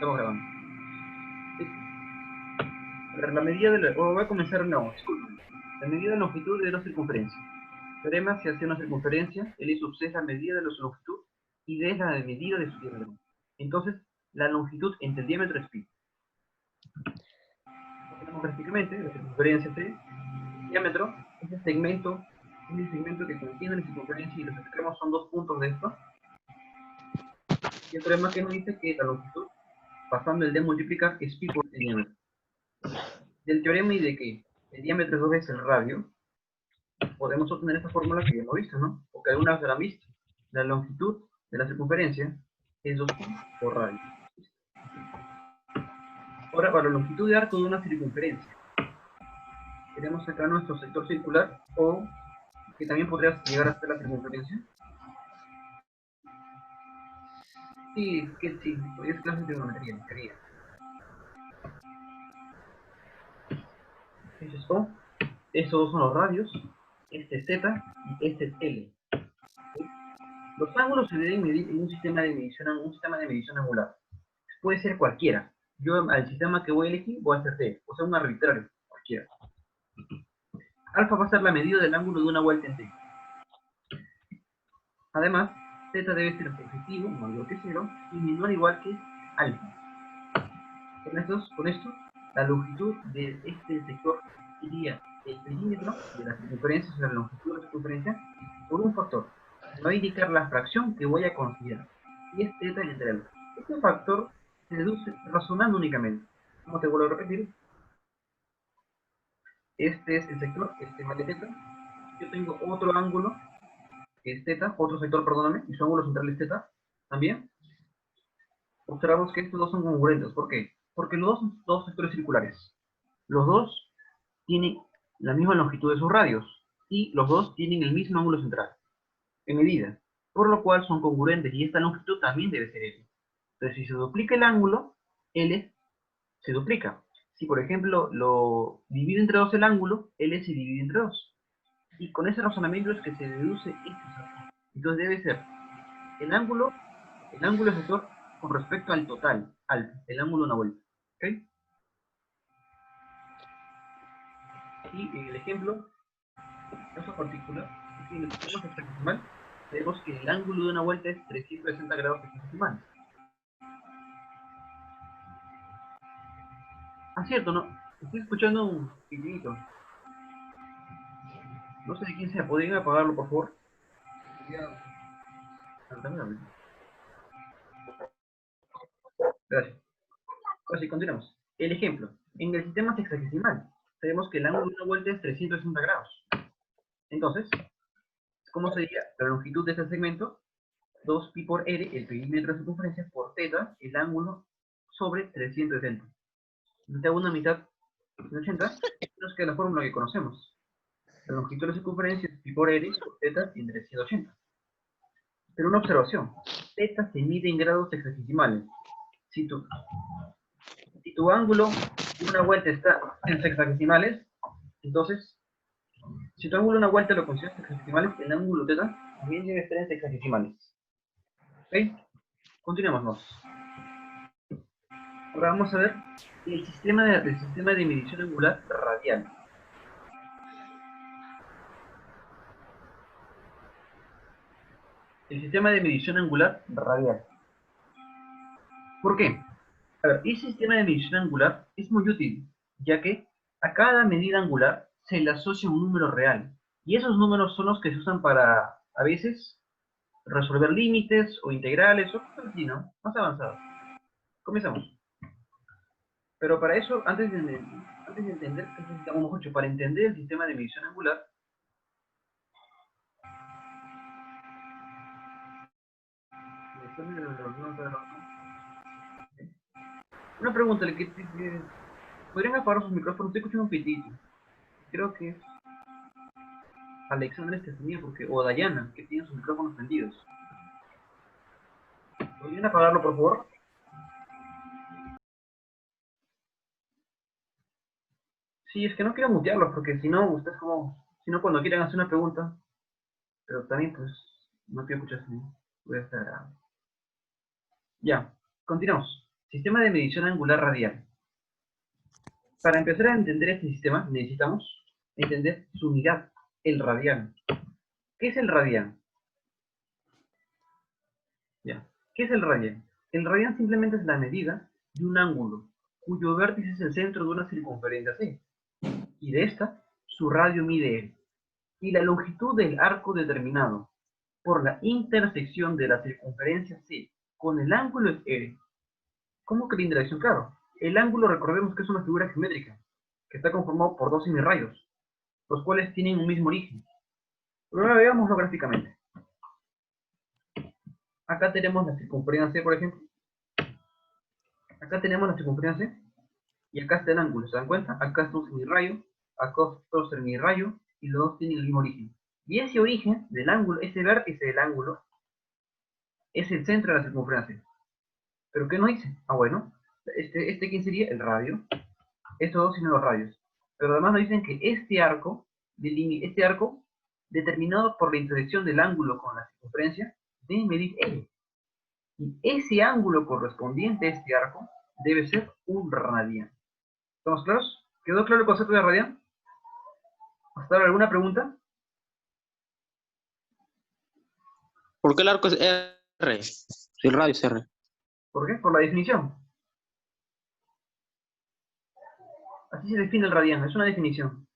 Estamos grabando. A ver, la medida de la... voy a comenzar una voz. La medida de la longitud de dos circunferencias. Teorema: si hace una circunferencia, L sub C es la medida de su longitud y D es la medida de su diámetro. Entonces, la longitud entre el diámetro es pi. Lo tenemos gráficamente, la circunferencia C, el diámetro es el segmento que contiene la circunferencia y los extremos son dos puntos de esto. Y el teorema que nos dice que la longitud, pasando el D multiplicar, es pi por el diámetro. Del teorema y de que el diámetro es 2 veces el radio, podemos obtener esta fórmula que ya hemos visto, ¿no? O que algunas vez la han visto. La longitud de la circunferencia es 2pi por radio. Ahora, para la longitud de arco de una circunferencia, tenemos acá nuestro sector circular, o que también podría llegar a ser la circunferencia. Sí, es clase de trigonometría, quería. Entonces, O, estos dos son los radios, este es Z y este es L. Los ángulos se deben medir en un sistema de medición angular. Puede ser cualquiera. Yo al sistema que voy a elegir voy a hacer T, o sea, un arbitrario, cualquiera. Alfa va a ser la medida del ángulo de una vuelta en T. Además, Z debe ser positivo, mayor que 0, y menor o igual que alfa. Con esto, la longitud de este sector sería el perímetro de la circunferencia, o sea, la longitud de la circunferencia, por un factor. Me va a indicar la fracción que voy a considerar, y es θ entre alfa. Este factor se deduce razonando únicamente. Como te vuelvo a repetir, este es el sector, este vale θ. Yo tengo otro ángulo, que es θ, otro sector, perdóname, y su ángulo central es θ, también. Observamos que estos dos son congruentes. ¿Por qué? Porque los dos son dos sectores circulares. Los dos tienen la misma longitud de sus radios, y los dos tienen el mismo ángulo central, en medida. Por lo cual son congruentes, y esta longitud también debe ser L. Entonces, si se duplica el ángulo, L se duplica. Si, por ejemplo, lo divido entre 2 el ángulo, L se divide entre 2. Y con ese razonamiento es que se deduce este factor. Entonces debe ser el ángulo efector con respecto al total, el ángulo de una vuelta. ¿Ok? Y en el ejemplo, caso particular, si en el sistema hexadecimal, vemos que el ángulo de una vuelta es 360 grados hexadesimales. Ah, cierto, ¿no? Estoy escuchando un pitidito. No sé de quién sea, ¿podrían apagarlo, por favor? Gracias. Así, continuamos. El ejemplo. En el sistema sexagesimal, sabemos que el ángulo de una vuelta es 360 grados. Entonces, ¿cómo sería la longitud de este segmento? 2pi por r, el perímetro de circunferencia, por θ, el ángulo, sobre 360. Te hago una mitad de 80, nos queda la fórmula que conocemos. La longitud de la circunferencia es pi por r por θ en 380. Pero una observación. θ se mide en grados sexagesimales. Si tu ángulo de una vuelta está en sexagesimales, entonces, si tu ángulo de una vuelta lo consideras en sexagesimales, el ángulo θ también debe estar en sexagesimales. ¿Ok? Continuemos. Ahora vamos a ver el sistema de medición angular radial. El sistema de medición angular radial. ¿Por qué? A ver, este sistema de medición angular es muy útil, ya que a cada medida angular se le asocia un número real. Y esos números son los que se usan para, a veces, resolver límites o integrales o cosas así, ¿no? Más avanzadas. Comenzamos. Pero para eso, antes de entender qué necesitamos mucho, para entender el sistema de medición angular, una pregunta, ¿podrían apagar sus micrófonos? Estoy escuchando un pitito. Creo que es Alexandra Estefanía, o Dayana, que tienen sus micrófonos prendidos. ¿Podrían apagarlo, por favor? Sí, es que no quiero mutearlos, porque si no, ustedes si no, cuando quieran hacer una pregunta, pero también, pues, no quiero escuchar así. Voy a estar... Ya, continuamos. Sistema de medición angular radial. Para empezar a entender este sistema, necesitamos entender su unidad, el radian. ¿Qué es el radian? Ya. ¿Qué es el radian? El radian simplemente es la medida de un ángulo, cuyo vértice es el centro de una circunferencia C. Y de esta, su radio mide L. Y la longitud del arco determinado por la intersección de la circunferencia C con el ángulo es R. ¿Cómo que la interacción? Claro, el ángulo recordemos que es una figura geométrica, que está conformado por dos semirrayos, los cuales tienen un mismo origen. Pero ahora veámoslo gráficamente. Acá tenemos la circunferencia C, por ejemplo. Acá tenemos la circunferencia C, y acá está el ángulo, ¿se dan cuenta? Acá está un semirrayo, acá está otro semirrayo, y los dos tienen el mismo origen. Y ese origen del ángulo, ese vértice del ángulo, es el centro de la circunferencia. ¿Pero qué nos dice? Ah, bueno, ¿quién sería? El radio. Estos dos son los radios. Pero además nos dicen que este arco, determinado por la intersección del ángulo con la circunferencia, debe medir L. Y ese ángulo correspondiente a este arco debe ser un radian. ¿Estamos claros? ¿Quedó claro el concepto de radian? ¿Hasta ahora alguna pregunta? ¿Por qué el arco es R? Si el radio es R. ¿Por qué? Por la definición. Así se define el radian, es una definición.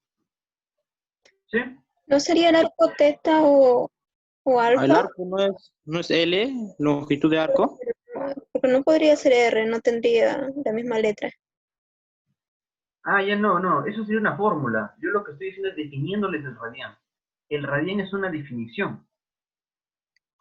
¿Sí? ¿No sería el arco teta o El alfa? arco no es L, longitud de arco. Porque no podría ser R, no tendría la misma letra. Ah, ya no, eso sería una fórmula. Yo lo que estoy diciendo es definiéndoles el radian. El radian es una definición.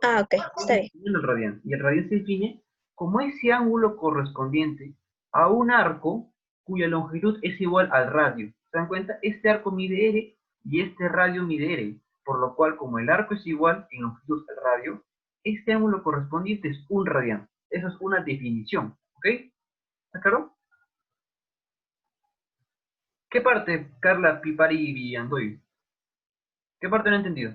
Ah, ok, está bien. El radian. Y el radian se define como ese ángulo correspondiente a un arco cuya longitud es igual al radio. ¿Se dan cuenta? Este arco mide R y este radio mide R. Por lo cual, como el arco es igual en longitud al radio, este ángulo correspondiente es un radian. Esa es una definición. ¿Ok? ¿Está claro? ¿Qué parte, Carla, Pipari y Andoy? ¿Qué parte no he entendido?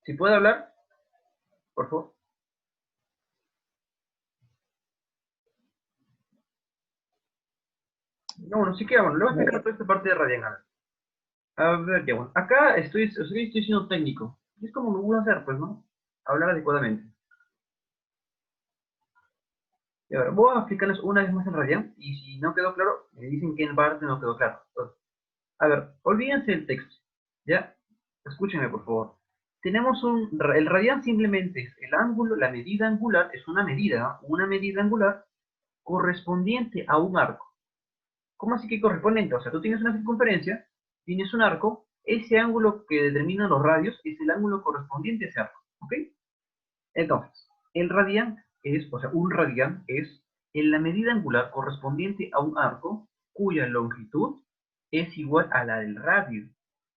Si puede hablar, por favor. No, bueno, sí que bueno, le voy a explicar toda esta parte de radian. A ver, ya bueno. Acá estoy siendo técnico. Y es como me gusta hacer, pues, ¿no? Hablar adecuadamente. Y ahora, voy a explicarles una vez más el radian. Y si no quedó claro, me dicen que en parte no quedó claro. Entonces, a ver, olvídense del texto. ¿Ya? Escúchenme, por favor. Tenemos el radian simplemente es el ángulo, la medida angular, es una medida angular correspondiente a un arco. ¿Cómo así que correspondiente? O sea, tú tienes una circunferencia, tienes un arco, ese ángulo que determina los radios es el ángulo correspondiente a ese arco, ¿ok? Entonces, el radian es, o sea, un radian es en la medida angular correspondiente a un arco cuya longitud es igual a la del radio.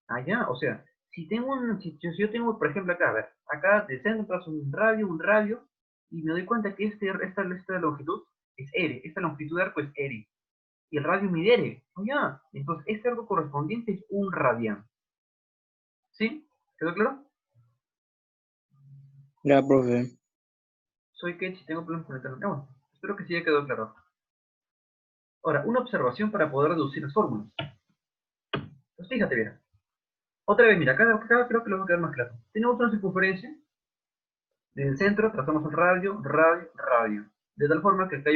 Allá, o sea, si yo tengo, por ejemplo, acá, a ver, acá de centro trazo un radio, y me doy cuenta que esta longitud es R, esta longitud de arco es R, y el radio mide R. Ya, entonces este arco correspondiente es un radian. ¿Sí? ¿Quedó claro? Ya, profe. Soy que si tengo problemas con el internet. Bueno, espero que sí haya quedado claro. Ahora, una observación para poder reducir las fórmulas. Pues fíjate bien. Otra vez, mira, acá creo que lo va a quedar más claro. Tenemos una circunferencia. Del centro trazamos un radio. De tal forma que acá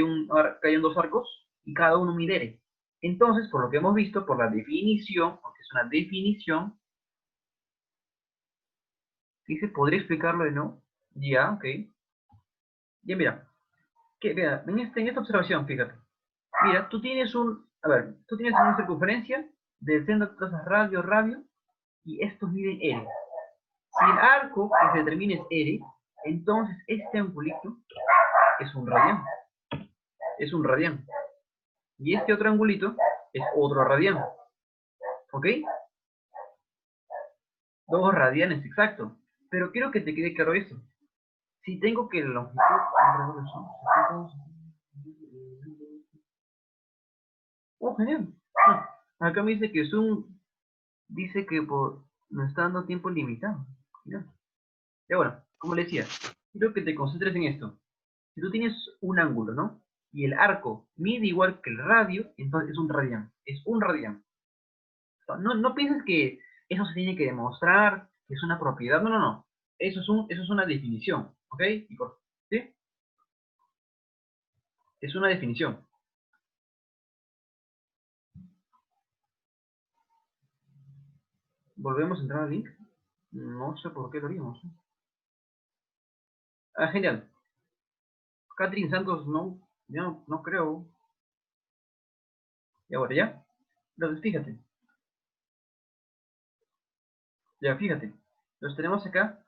hay dos arcos y cada uno mide R. Entonces, por lo que hemos visto, por la definición, porque es una definición, dice, ¿podría explicarlo de nuevo? Ya, ok. Ya, mira. Mira, en esta observación, fíjate. Mira, tú tienes una circunferencia, del centro trazas radio, y estos miden R. Si el arco que se determina es R, entonces este angulito es un radian. Es un radian. Y este otro angulito es otro radian. ¿Ok? Dos radianes, exacto. Pero quiero que te quede claro eso. Si tengo que la longitud... Oh, genial. Acá me dice que dice que nos está dando tiempo limitado. Ya bueno, como le decía, quiero que te concentres en esto. Si tú tienes un ángulo, ¿no? Y el arco mide igual que el radio, entonces es un radián. Es un radián. No pienses que eso se tiene que demostrar, que es una propiedad. No, no, no. Eso es una definición. ¿Ok? ¿Sí? Es una definición. ¿Volvemos a entrar al link? No sé por qué lo haríamos. Ah, genial. Catherine Santos, no, yo no creo. Y ahora ya. Entonces, fíjate. Ya, fíjate. Entonces tenemos acá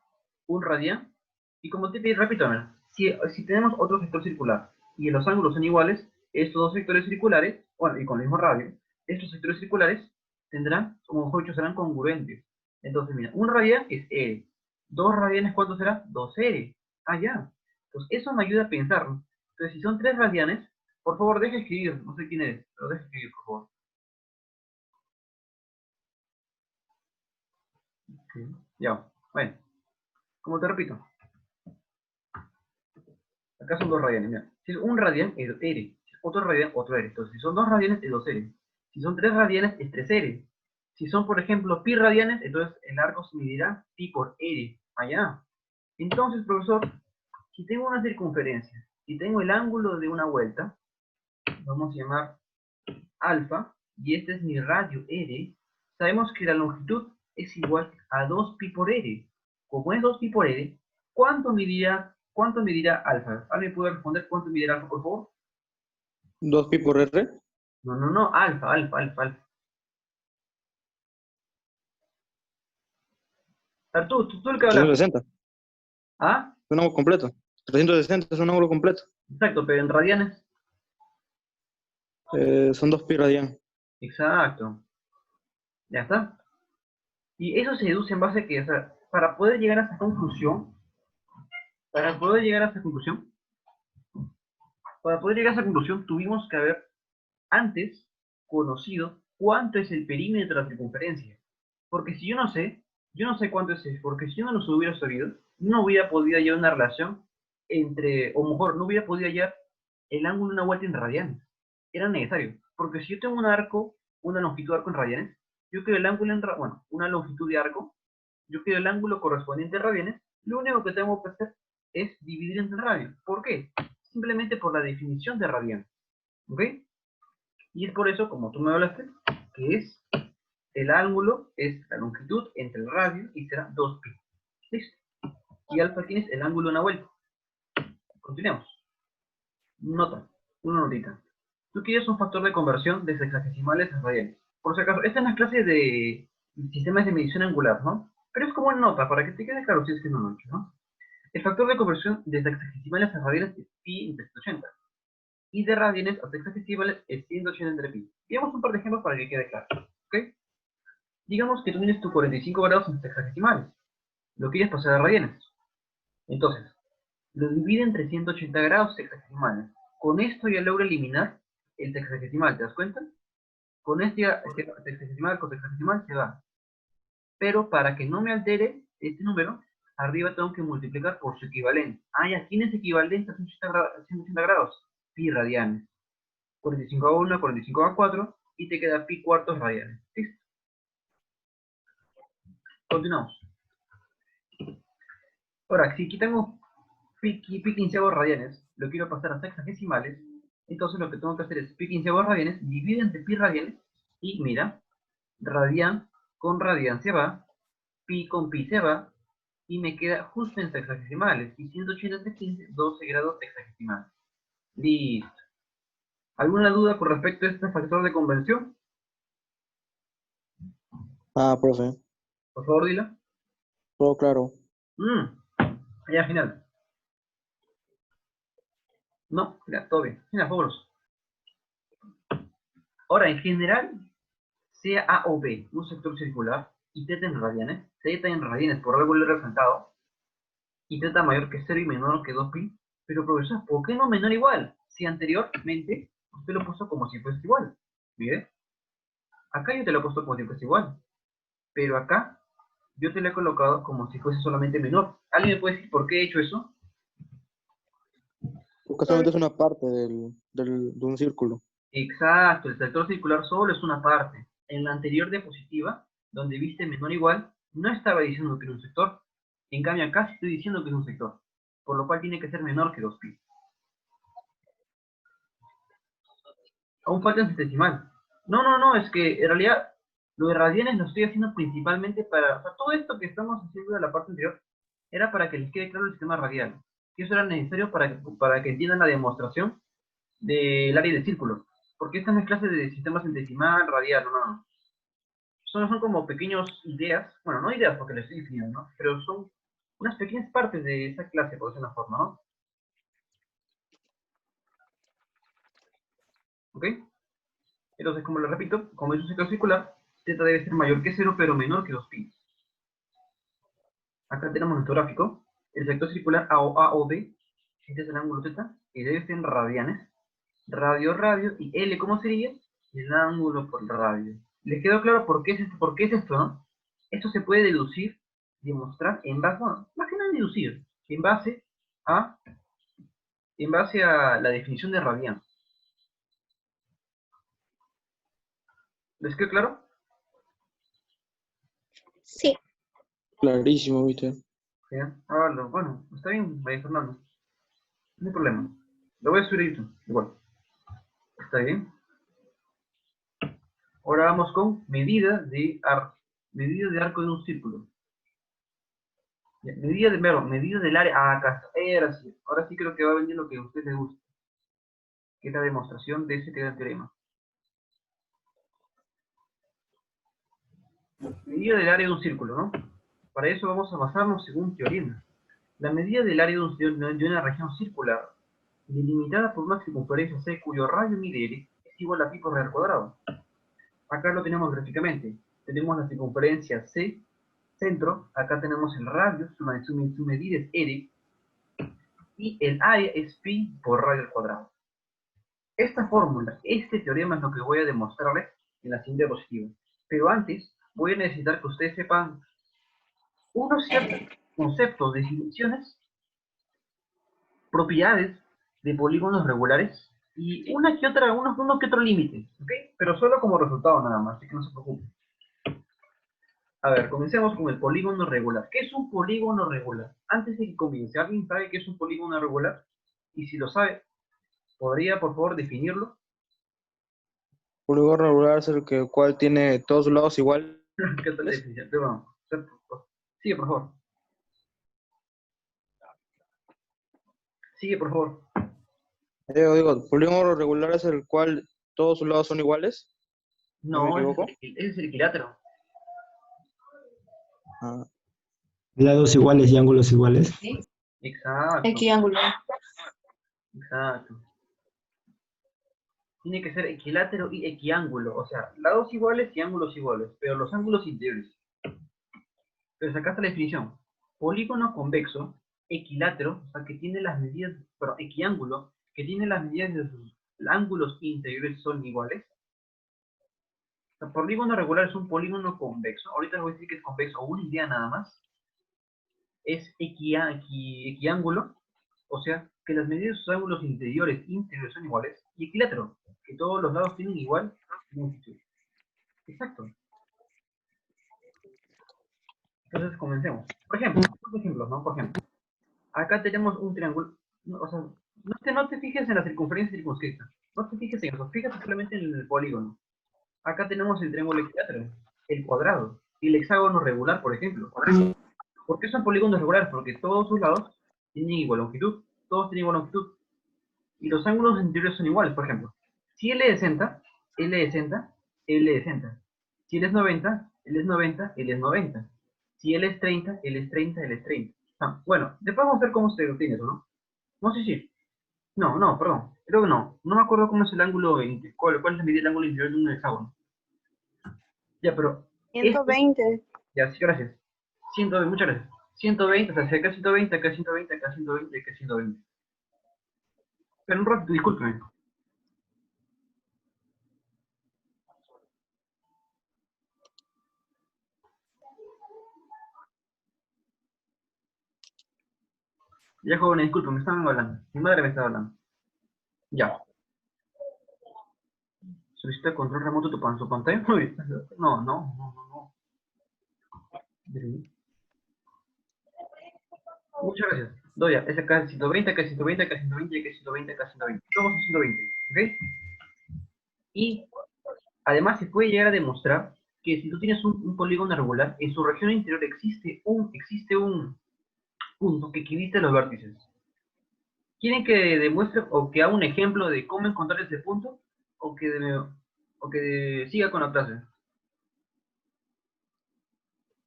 un radián. Y como te pedí, repito, si tenemos otro sector circular y los ángulos son iguales, estos dos sectores circulares, bueno, y con el mismo radio, estos sectores circulares tendrán, como mejor dicho, serán congruentes. Entonces, mira, un radián es R. Dos radianes, ¿cuánto será? 2R. Ah, ya. Entonces, eso me ayuda a pensar. Entonces, si son 3 radianes, por favor, deja escribir. No sé quién eres, pero deja escribir, por favor. Okay. Ya, bueno. Como te repito, acá son dos radianes, mira. Si es un radian es R. Si es otro radian, otro R. Entonces, si son dos radianes, es 2R. Si son 3 radianes, es 3R. Si son, por ejemplo, pi radianes, entonces el arco se medirá pi por R. Allá. Entonces, profesor, si tengo una circunferencia, si tengo el ángulo de una vuelta, vamos a llamar alfa, y este es mi radio R, sabemos que la longitud es igual a 2pi por R. Como es 2pi por R, ¿cuánto medirá alfa? ¿Alguien puede responder cuánto medirá alfa, por favor? 2pi por R. No, no, no, alfa. A ver, tú el que hablaste. 360. ¿Ah? Es un ángulo completo. 360 es un ángulo completo. Exacto, pero en radianes. Son 2pi radian. Exacto. Ya está. Y eso se deduce en base a que, o sea, para poder llegar a esta conclusión, para poder llegar a esta conclusión, tuvimos que haber antes conocido cuánto es el perímetro de la circunferencia. Porque si yo no sé cuánto es eso, porque si yo no los hubiera sabido, no hubiera podido hallar una relación entre, o mejor, no hubiera podido hallar el ángulo de una vuelta en radianes. Era necesario. Porque si yo tengo un arco, una longitud de arco en radianes, yo quiero el ángulo en, bueno, una longitud de arco, yo quiero el ángulo correspondiente a radianes, lo único que tengo que hacer es dividir entre radios. ¿Por qué? Simplemente por la definición de radianes. ¿Ok? Y es por eso, como tú me hablaste, que es el ángulo, es la longitud entre el radio y será 2pi. ¿Listo? Y alfa tienes el ángulo de una vuelta. Continuemos. Nota, una notita. Tú quieres un factor de conversión de sexagesimales a radianes. Por si acaso, esta es una clase de sistemas de medición angular, ¿no? Pero es como una nota, para que te quede claro si es que no lo he hecho, ¿no? El factor de conversión de sexagesimales a radianes es pi entre 180. Y de radianes a sexagesimales es 180 entre pi. Digamos un par de ejemplos para que quede claro. ¿Ok? Digamos que tú tienes tu 45 grados en sexagesimales. Lo quieres pasar a radianes. Entonces, lo divide entre 180 grados sexagesimales. Con esto ya logra eliminar el sexagesimal, ¿te das cuenta? Con este sexagesimal con sexagesimal se va. Pero para que no me altere este número, arriba tengo que multiplicar por su equivalente. Ah, ya tienes equivalente a 180 grados. Pi radianes. 45/1, 45/4, y te queda pi cuartos radianes. ¿Listo? Continuamos. Ahora, si aquí tengo pi quinceavos radianes, lo quiero pasar a sexagesimales, entonces lo que tengo que hacer es pi quinceavos radianes, divide entre pi radianes, y mira, radian con radian se va, pi con pi se va, y me queda justo en sexagesimales, y 180 entre 15, 12 grados sexagesimales. Listo. ¿Alguna duda con respecto a este factor de conversión? Ah, profe. Por favor, dila. Todo claro. Ya, final. No, ya, todo bien. Mira, fabuloso. Ahora, en general, sea A o B un sector circular, y θ en radianes por algo le he resaltado, y θ mayor que 0 y menor que 2pi, pero profesor, ¿por qué no menor igual? Si anteriormente usted lo puso como si fuese igual. ¿Bien? Acá yo te lo he puesto como si fuese igual, pero acá yo te lo he colocado como si fuese solamente menor. ¿Alguien me puede decir por qué he hecho eso? que solamente es una parte de un círculo. Exacto, el sector circular solo es una parte. En la anterior diapositiva, donde viste menor o igual, no estaba diciendo que era un sector. En cambio, acá sí estoy diciendo que es un sector. Por lo cual tiene que ser menor que 2pi. Aún falta en centesimal. No, es que en realidad lo de radianes lo estoy haciendo principalmente para... O sea, todo esto que estamos haciendo de la parte anterior era para que les quede claro el sistema radial. Y eso era necesario para que entiendan la demostración del área del círculo. Porque esta no es clase de sistema centesimal, radial, no. Son como pequeñas ideas, bueno, no ideas porque les estoy definiendo, ¿no? Pero son unas pequeñas partes de esa clase, por decirlo de una forma, ¿no? ¿Ok? Entonces, como lo repito, como es un sector circular, z debe ser mayor que 0, pero menor que 2pi. Acá tenemos nuestro gráfico. El sector circular A o B, este es el ángulo z, y debe ser en radianes. Radio, y L, ¿cómo sería? El ángulo por radio. ¿Les quedó claro por qué es esto, no? Esto se puede deducir, demostrar en base, bueno, más que nada deducir, a, en base a la definición de radian. ¿Les quedó claro? Sí. Clarísimo, ¿viste? ¿Sí? Bueno, está bien, María Fernanda. No hay problema. Lo voy a subir a YouTube, igual. Está bien. Ahora vamos con medida de arco de un círculo. Medida del área. Ah, acá está. Ahora sí creo que va a venir lo que a usted le gusta, que es la demostración de ese teorema. Medida del área de un círculo, ¿no? Para eso vamos a basarnos según teorema. La medida del área de una región circular, delimitada por una circunferencia C cuyo radio mide L, es igual a pi por r al cuadrado. Acá lo tenemos gráficamente. Tenemos la circunferencia C, centro, acá tenemos el radio, su medida es R, y el área es pi por radio al cuadrado. Esta fórmula, este teorema es lo que voy a demostrarles en la siguiente diapositiva. Pero antes, voy a necesitar que ustedes sepan unos ciertos conceptos, definiciones, propiedades de polígonos regulares y uno que otro límite, ¿ok? Pero solo como resultado nada más, así que no se preocupen. A ver, comencemos con el polígono regular. ¿Qué es un polígono regular? Antes de que comience, ¿alguien sabe qué es un polígono regular? Y si lo sabe, ¿podría por favor definirlo? Polígono regular es el cual tiene todos los lados iguales. ¿Qué tal la definición? Pero bueno, sigue por favor. Sigue por favor. Digo, polígono regular es el cual todos sus lados son iguales. ¿No me No, equivoco? ese es el equilátero. Ah, Lados iguales y ángulos iguales. Exacto, Equiángulo. exacto. Tiene que ser equilátero y equiángulo, o sea, lados iguales y ángulos iguales, pero los ángulos interiores. Entonces acá está la definición. Polígono convexo, equilátero, o sea, que tiene las medidas, pero equiángulo, que tiene las medidas de sus ángulos interiores son iguales. O sea, polígono regular es un polígono convexo. Ahorita les voy a decir que es convexo, o una idea nada más. Es equiángulo, o sea, que las medidas de sus ángulos interiores son iguales. Y equilátero, que todos los lados tienen igual longitud. Exacto. Entonces comencemos. Por ejemplo, dos ejemplos, ¿no? Por ejemplo, acá tenemos un triángulo. O sea, no te fijes en la circunferencia circunscrita. No te fijes en eso. Fíjate solamente en el polígono. Acá tenemos el triángulo equilátero, el cuadrado y el hexágono regular, por ejemplo. ¿Por qué son polígonos regulares? Porque todos sus lados tienen igual longitud. Todos tienen igual longitud. Y los ángulos interiores son iguales, por ejemplo. Si L es 60, L es 60, L es 60. Si L es 90, L es 90, L es 90. Si L es 30, L es 30, L es 30. Ah, bueno, después vamos a ver cómo se obtiene eso, ¿no? No sé si. No, perdón. Creo que no. No me acuerdo cómo es el ángulo, cuál es la medida del ángulo interior de un hexágono. Ya, pero... esto- 120. Ya, sí, gracias. 120, muchas gracias. 120, o sea, si acá 120, acá 120, acá 120, acá 120. Pero un rato, discúlpeme. Ya, joven, disculpe, me estaban hablando. Mi madre me estaba hablando. Ya. Solicita control remoto de su pantalla. Uy, no. Muchas gracias. Doy ya, es acá es 120, acá es 120, acá es 120, acá es 120, acá es 120. Todos son 120, ¿ok? Y además se puede llegar a demostrar que si tú tienes un polígono regular, en su región interior existe un punto que equidista los vértices. ¿Quieren que demuestre o que haga un ejemplo de cómo encontrar ese punto? ¿O que siga con la clase?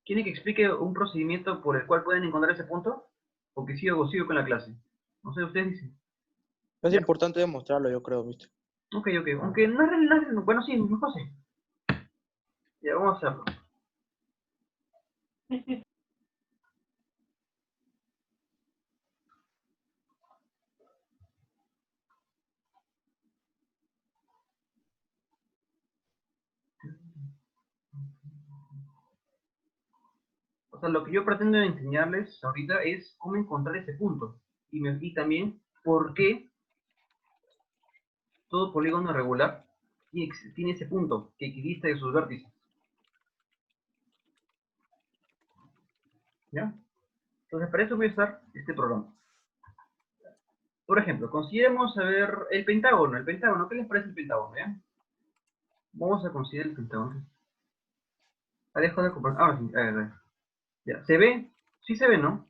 ¿Quieren que explique un procedimiento por el cual pueden encontrar ese punto? ¿O que sigo con la clase? No sé, ustedes dicen. Es ¿Ya? importante demostrarlo, yo creo, ¿viste? Ok. Aunque no es realidad, bueno, sí, mejor sí. Ya, vamos a hacerlo. O sea, lo que yo pretendo enseñarles ahorita es cómo encontrar ese punto. Y también por qué todo polígono regular tiene ese punto que equidista de sus vértices. ¿Ya? Entonces, para eso voy a usar este programa. Por ejemplo, consideremos a ver el pentágono. El pentágono, ¿qué les parece el pentágono? ¿Ya? Vamos a considerar el pentágono. Alejo de comprar. Ahora sí, a ver. Ya, ¿se ve? Sí se ve, ¿no?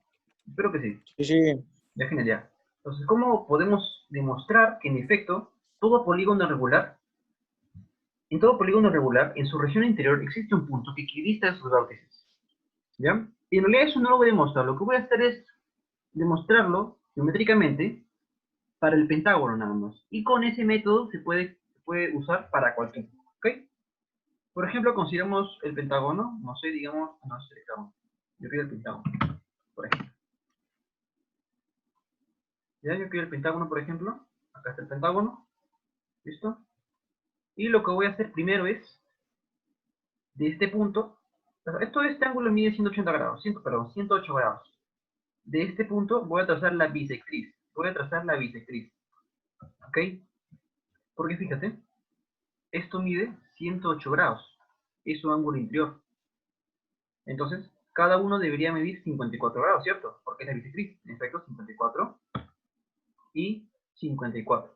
Espero que sí. Sí, sí. Ya, genial, ya. Entonces, ¿cómo podemos demostrar que en efecto todo polígono regular, en todo polígono regular, en su región interior existe un punto que equidista sus vértices? ¿Ya? Y en realidad eso no lo voy a demostrar. Lo que voy a hacer es demostrarlo geométricamente para el pentágono nada más. Y con ese método se puede usar para cualquier. ¿Ok? Por ejemplo, consideramos el pentágono, no sé, digamos, no sé, yo quiero el pentágono, por ejemplo. Ya, yo quiero el pentágono, por ejemplo. Acá está el pentágono. ¿Listo? Y lo que voy a hacer primero es, de este punto, este ángulo mide 180 grados, 108 grados. De este punto voy a trazar la bisectriz. ¿Ok? Porque fíjate, esto mide 108 grados. Es su ángulo interior. Entonces, cada uno debería medir 54 grados, ¿cierto? Porque es la bisectriz. En efecto, 54 y 54.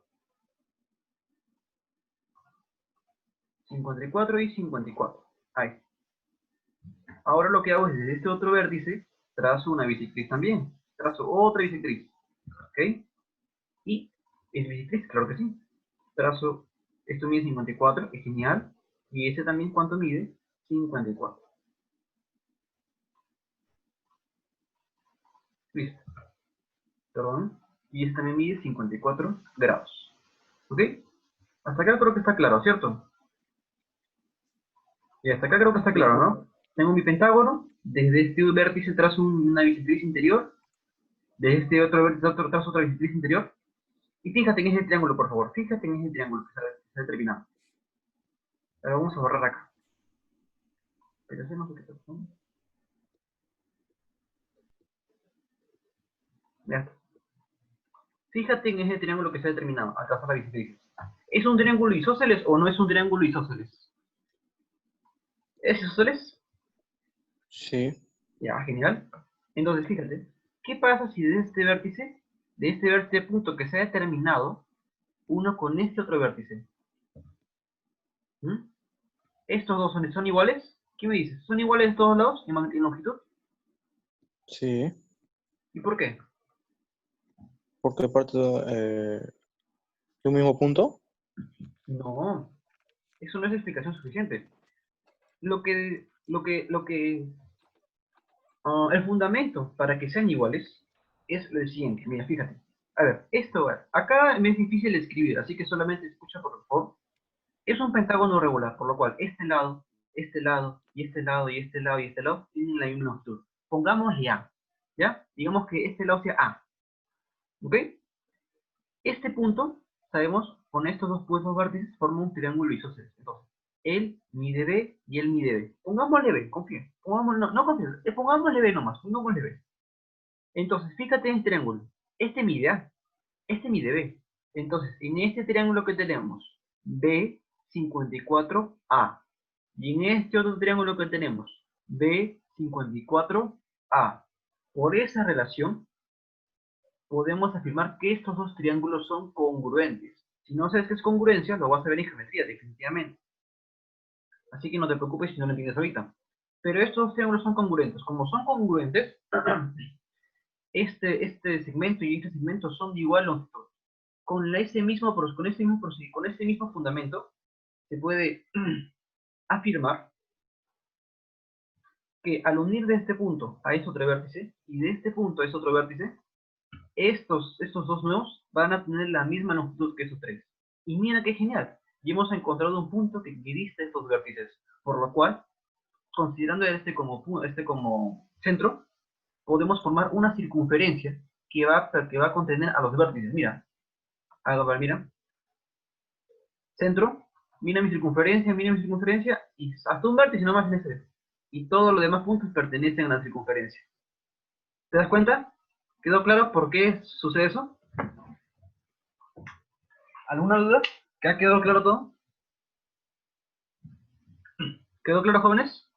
54 y 54. Ahí. Ahora lo que hago es desde este otro vértice, trazo una bisectriz también. Trazo otra bisectriz. ¿Ok? Y es bisectriz, claro que sí. Trazo, esto mide 54, es genial. Y ese también, ¿cuánto mide? 54. Listo. Perdón. Y este también mide 54 grados. ¿Ok? Hasta acá creo que está claro, ¿cierto? Y hasta acá creo que está claro, ¿no? Tengo mi pentágono, desde este vértice trazo una bisectriz interior, desde este otro vértice trazo otra bisectriz interior, y fíjate en ese triángulo, por favor, fíjate en ese triángulo que está determinado. Ahora vamos a borrar acá. Pero hacemos lo que está pasando. Ya está. Fíjate en ese triángulo que está determinado, acá está la bisectriz. ¿Es un triángulo isósceles o no es un triángulo isósceles? ¿Es isósceles? Sí. Ya, genial. Entonces, fíjate, ¿qué pasa si de este vértice punto que se ha determinado, uno con este otro vértice? ¿Mm? ¿Estos dos son iguales? ¿Qué me dices? ¿Son iguales en todos lados en longitud? Sí. ¿Y por qué? Porque parte de un mismo punto. No, eso no es explicación suficiente. El fundamento para que sean iguales es el siguiente. Mira, fíjate. A ver, acá me es difícil escribir, así que solamente escucha por favor. Es un pentágono regular, por lo cual este lado, y este lado, y este lado, y este lado tienen la misma longitud. Pongámosle A, ¿ya? Digamos que este lado sea A, ¿ok? Este punto, sabemos, con estos dos vértices forma un triángulo isósceles. Entonces, él mide B y él mide B. Pongámosle B, confía. No confía, pongámosle B nomás, pongámosle B. Entonces, fíjate en el triángulo. Este mide A, este mide B. Entonces, en este triángulo que tenemos, B54A. Y en este otro triángulo que tenemos, B54A. Por esa relación, podemos afirmar que estos dos triángulos son congruentes. Si no sabes qué es congruencia, lo vas a ver en geometría, definitivamente. Así que no te preocupes si no lo entiendes ahorita. Pero estos dos triángulos son congruentes. Como son congruentes, este segmento y este segmento son de igual longitud. Con ese mismo fundamento, se puede afirmar que al unir de este punto a ese otro vértice, y de este punto a ese otro vértice, estos dos nuevos van a tener la misma longitud que esos tres. Y mira qué genial. Y hemos encontrado un punto que equidista estos vértices. Por lo cual, considerando este como centro, podemos formar una circunferencia que va a contener a los vértices. Mira. Mira. Centro. Mira mi circunferencia, y hasta un vértice nomás en ese. Y todos los demás puntos pertenecen a la circunferencia. ¿Te das cuenta? ¿Quedó claro por qué sucede eso? ¿Alguna duda? ¿Ha quedado claro todo? ¿Quedó claro, jóvenes?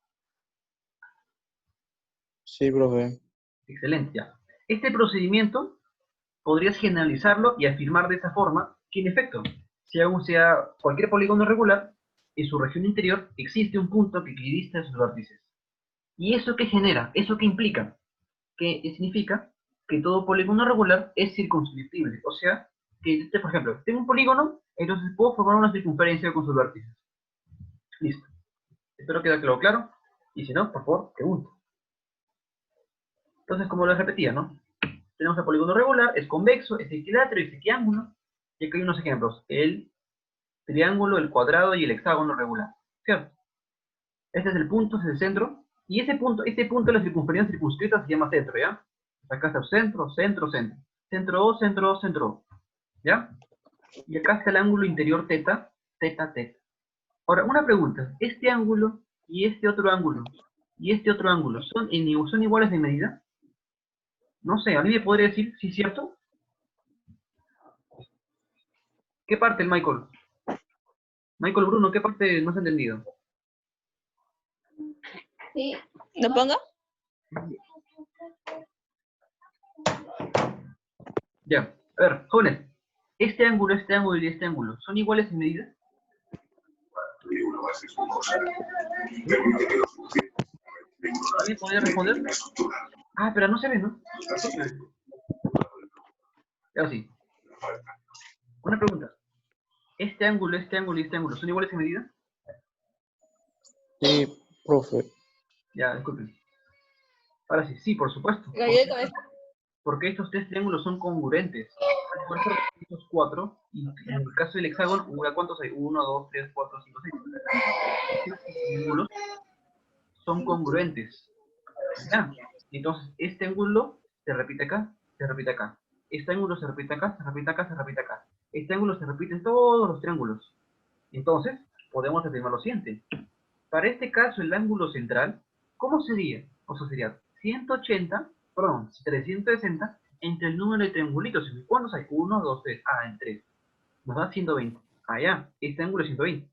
Sí, profe. Excelente, ya. Este procedimiento podrías generalizarlo y afirmar de esa forma que, en efecto, sea cualquier polígono regular, en su región interior existe un punto que equidista sus vértices. ¿Y eso qué genera? ¿Eso qué implica? Que significa que todo polígono regular es circunscriptible. O sea, que, por ejemplo, tengo un polígono, entonces puedo formar una circunferencia con sus vértices. Listo. Espero que quede claro. Y si no, por favor, pregunto. Entonces, como lo repetía, ¿no? Tenemos el polígono regular, es convexo, es equilátero, es equiángulo. Y aquí hay unos ejemplos. El triángulo, el cuadrado y el hexágono regular. ¿Cierto? Este es el punto, este es el centro. Y este punto de la circunferencia circunscrita se llama centro, ¿ya? Acá está el centro, centro, centro. Centro O, centro O, centro O. ¿Ya? Y acá está el ángulo interior teta, teta, teta. Ahora, una pregunta. ¿Este ángulo y este otro ángulo son iguales de medida? No sé, ¿a mí me podría decir si es cierto? ¿Qué parte el Michael? Michael Bruno, ¿qué parte no has entendido? Sí. ¿Lo pongo? Ya, a ver, jóvenes. Este ángulo y este ángulo, ¿son iguales en medida? ¿Alguien podría responder? Ah, pero no se ve, ¿no? Ya sí. Una pregunta. ¿Este ángulo y este ángulo son iguales en medida? Sí, profe. Ya, disculpen. Ahora sí, sí, por supuesto. Porque estos tres triángulos son congruentes. Por eso estos cuatro, y en el caso del hexágono, ¿cuántos hay? 1, 2, 3, 4, 5, 6. Estos triángulos son congruentes. ¿Ya? Entonces, este ángulo se repite acá, se repite acá. Este ángulo se repite acá, se repite acá, se repite acá. Este ángulo se repite en todos los triángulos. Entonces, podemos afirmar lo siguiente. Para este caso, el ángulo central, ¿cómo sería? O sea, sería 360 entre el número de triangulitos. ¿Cuántos hay? 1, 2, 3. Ah, en 3. Nos da 120. Ah, ya. Este ángulo es 120.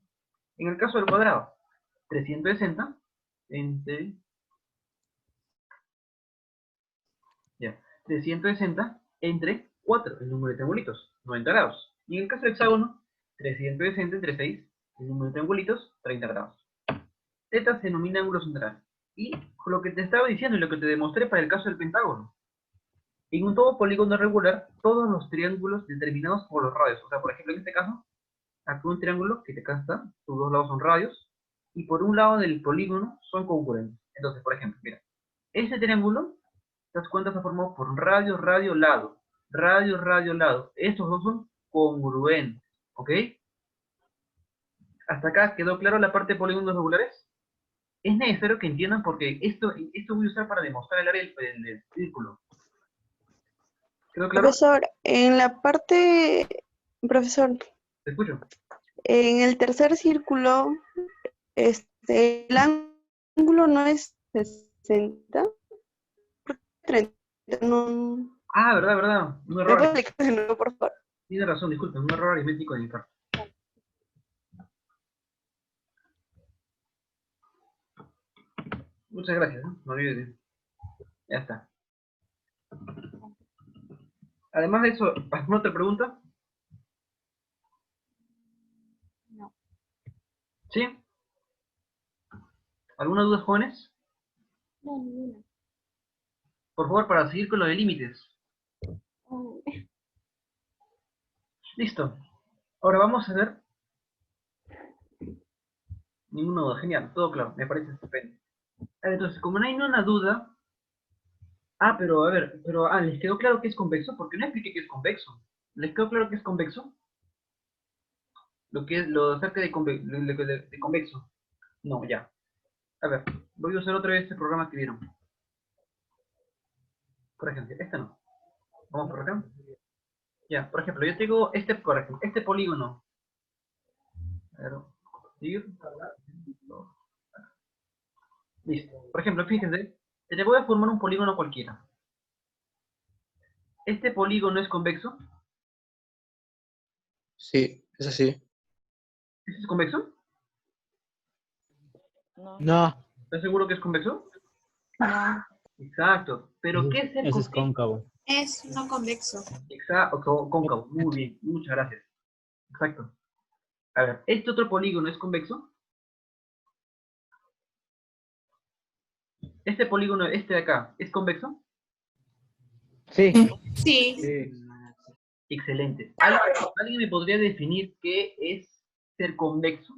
En el caso del cuadrado, 360 entre... Ya. 360 entre 4, el número de triangulitos, 90 grados. Y en el caso del hexágono, 360 entre 6, el número de triangulitos, 30 grados. Teta se denomina ángulo central. Y lo que te estaba diciendo y lo que te demostré para el caso del pentágono. En un todo polígono regular, todos los triángulos determinados por los radios. O sea, por ejemplo, en este caso, aquí un triángulo que te casta, sus dos lados son radios, y por un lado del polígono son congruentes. Entonces, por ejemplo, mira, este triángulo, ¿te das cuenta? Está formado por radio, radio, lado. Radio, radio, lado. Estos dos son congruentes. ¿Ok? ¿Hasta acá quedó claro la parte de polígonos regulares? Es necesario que entiendan porque esto voy a usar para demostrar el área del círculo. ¿Quedó claro? Profesor, en la parte, profesor, Te escucho. en el tercer círculo, el ángulo no es 60, 30, no. Ah, verdad. Un ¿Me error. puede explicar de nuevo, por favor? Tiene razón, disculpen, un error aritmético de mi parte. Muchas gracias, ¿no? Me olvidé de... Ya está. Además de eso, ¿alguna otra pregunta? No. ¿Sí? ¿Alguna duda, jóvenes? No, ninguna. Por favor, para seguir con lo de límites. Oh, Listo. Ahora vamos a ver. Ninguna duda, genial, todo claro, me parece estupendo. Entonces, como no hay ninguna duda. Pero a ver, ¿les quedó claro que es convexo? Porque no expliqué que es convexo. ¿Les quedó claro que es convexo? Lo que es lo acerca de, de convexo. No, ya. A ver, voy a usar otra vez este programa que vieron. Por ejemplo, este no. Vamos por acá. Ya, por ejemplo, yo tengo este, por ejemplo, este polígono. A ver, compartir. Listo. Por ejemplo, fíjense, te voy a formar un polígono cualquiera. ¿Este polígono es convexo? Sí, es así. ¿Este es convexo? No, ¿Estás seguro que es convexo? no. Exacto. Pero ¿qué es el ese es cóncavo. Es no convexo. Exacto, cóncavo. Muy bien, muchas gracias. Exacto. A ver, ¿este otro polígono es convexo? ¿Este polígono, este de acá, es convexo? Sí. Sí. Excelente. ¿Alguien me podría definir qué es ser convexo?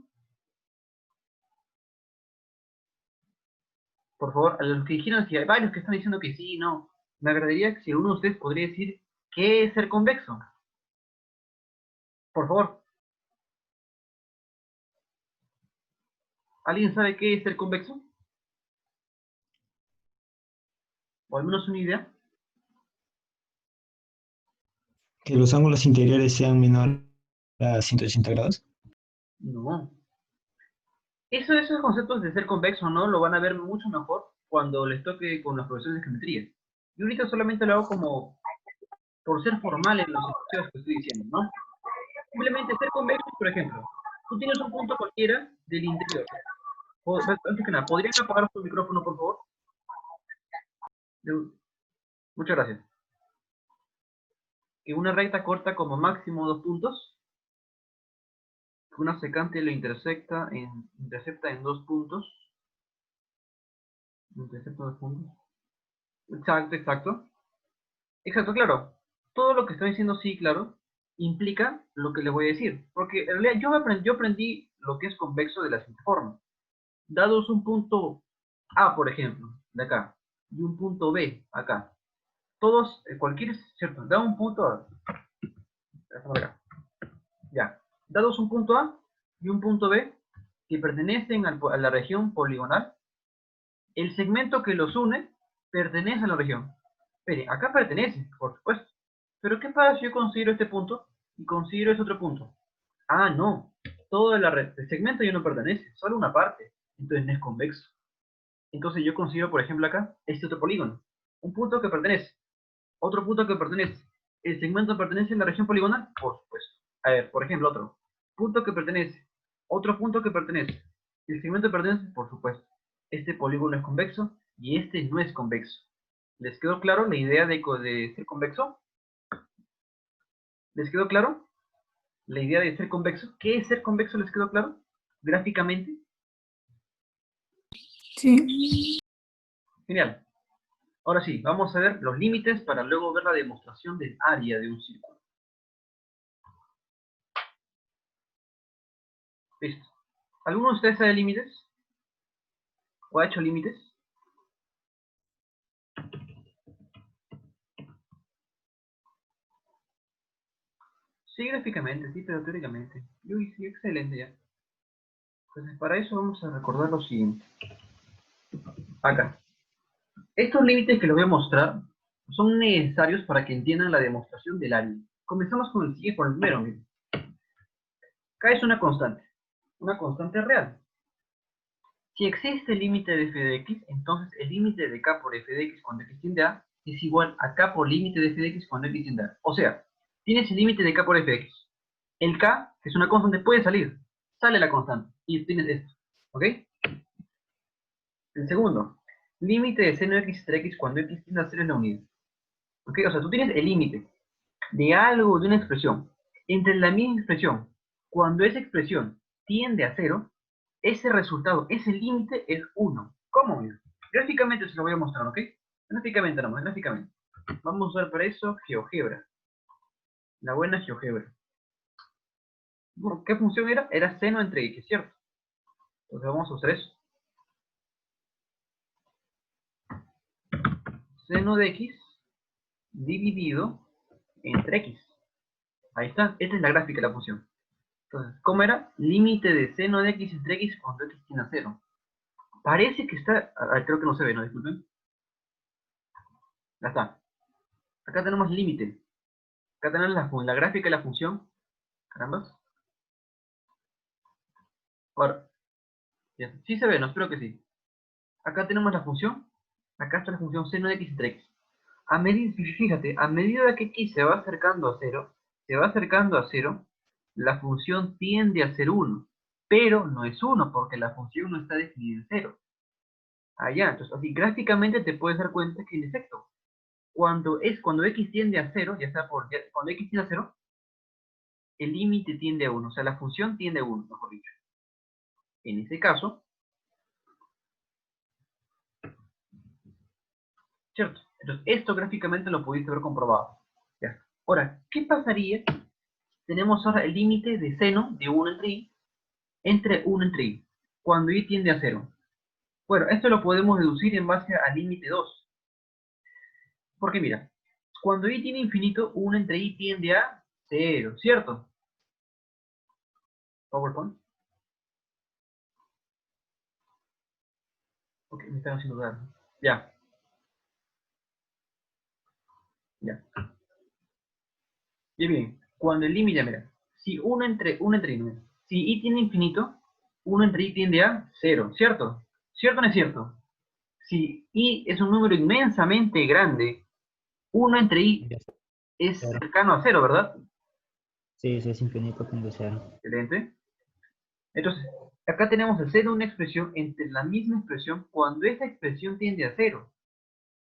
Por favor, a los que dijeron, si hay varios que están diciendo que sí, no. Me agradaría que si uno de ustedes podría decir qué es ser convexo. Por favor. ¿Alguien sabe qué es ser convexo? ¿O al menos una idea? Que los ángulos interiores sean menores a 180 grados. No. Esos conceptos de ser convexo, ¿no? Lo van a ver mucho mejor cuando les toque con los profesores de geometría. Yo ahorita solamente lo hago como por ser formal en los ejercicios que estoy diciendo, ¿no? Simplemente ser convexo, por ejemplo, tú tienes un punto cualquiera del interior. Antes que nada, ¿podrían apagar su micrófono, por favor? Muchas gracias. Que una recta corta como máximo 2 puntos. Que una secante lo intercepta en 2 puntos. Intercepta 2 puntos. Exacto, exacto. Exacto, claro. Todo lo que estoy diciendo, sí, claro, implica lo que les voy a decir. Porque en realidad yo aprendí lo que es convexo de la siguiente forma. Dados un punto A, por ejemplo, de acá, y un punto B, acá. Todos, cualquier, cierto, da un punto A. Acá. Ya. Dados un punto A y un punto B que pertenecen a la región poligonal, el segmento que los une pertenece a la región. Espere, acá pertenece, por supuesto. Pero ¿qué pasa si yo considero este punto y considero ese otro punto? Ah, no. Todo el segmento ya no pertenece, solo una parte. Entonces no es convexo. Entonces yo considero, por ejemplo, acá, este otro polígono. Un punto que pertenece. Otro punto que pertenece. ¿El segmento pertenece a la región poligonal? Por supuesto. A ver, por ejemplo, otro. Punto que pertenece. Otro punto que pertenece. ¿El segmento pertenece? Por supuesto. Este polígono es convexo y este no es convexo. ¿Les quedó claro la idea de ser convexo? ¿Les quedó claro la idea de ser convexo? ¿Qué es ser convexo? ¿Les quedó claro? Gráficamente. Sí. Genial. Ahora sí, vamos a ver los límites para luego ver la demostración del área de un círculo. Listo. ¿Alguno de ustedes sabe límites? ¿O ha hecho límites? Sí, gráficamente, sí, pero teóricamente. Uy, sí, excelente ya. Entonces, para eso vamos a recordar lo siguiente. Acá. Estos límites que les voy a mostrar son necesarios para que entiendan la demostración del área. Comenzamos con el siguiente, por el primero, miren. K es una constante real. Si existe el límite de f de x, entonces el límite de k por f de x cuando x tiende a es igual a k por límite de f de x cuando x tiende a. O sea, tienes el límite de k por fx. El k, que es una constante, puede salir. Sale la constante. Y tienes esto. ¿Ok? El segundo, límite de seno de x entre x cuando x tiende a 0 es la unidad. ¿Ok? O sea, tú tienes el límite de algo, de una expresión, entre la misma expresión. Cuando esa expresión tiende a 0, ese resultado, ese límite es 1. ¿Cómo? Mira? Gráficamente se lo voy a mostrar, ¿ok? Gráficamente nomás, gráficamente. Vamos a usar para eso GeoGebra. La buena GeoGebra. ¿Qué función era? Era seno entre x, ¿cierto? Entonces vamos a usar eso. Seno de x dividido entre x. Ahí está, esta es la gráfica de la función. Entonces, ¿cómo era? Límite de seno de x entre x cuando x tiende a 0. Parece que está... creo que no se ve, ¿no? Disculpen. Ya está. Acá tenemos límite. Acá tenemos la gráfica de la función. Caramba. Ahora, ya, sí se ve, no, espero que sí. Acá tenemos la función. Acá está la función seno de x entre x. Fíjate, a medida que x se va acercando a 0, la función tiende a ser 1. Pero no es 1 porque la función no está definida en 0. Allá, entonces así gráficamente te puedes dar cuenta que en efecto, cuando x tiende a 0, cuando x tiende a 0, el límite tiende a 1, o sea, la función tiende a 1, mejor dicho. En ese caso, ¿cierto? Entonces, esto gráficamente lo pudiste haber comprobado. Ya. Ahora, ¿qué pasaría? Tenemos ahora el límite de seno de 1 entre 1 entre y, cuando y tiende a 0. Bueno, esto lo podemos deducir en base al límite 2. Porque mira, cuando y tiene infinito, 1 entre y tiende a 0, ¿cierto? PowerPoint. Ok, me están haciendo dudar. Ya. Ya. Bien. Cuando el límite, mira, si 1 entre y, mira, si y tiene infinito, 1 entre y tiende a 0, ¿cierto? ¿Cierto o no es cierto? Si y es un número inmensamente grande, 1 entre y Ya está, es claro. cercano a 0, ¿verdad? Sí, sí, es infinito con cero. Excelente. Entonces, acá tenemos el seno de una expresión entre la misma expresión cuando esa expresión tiende a 0.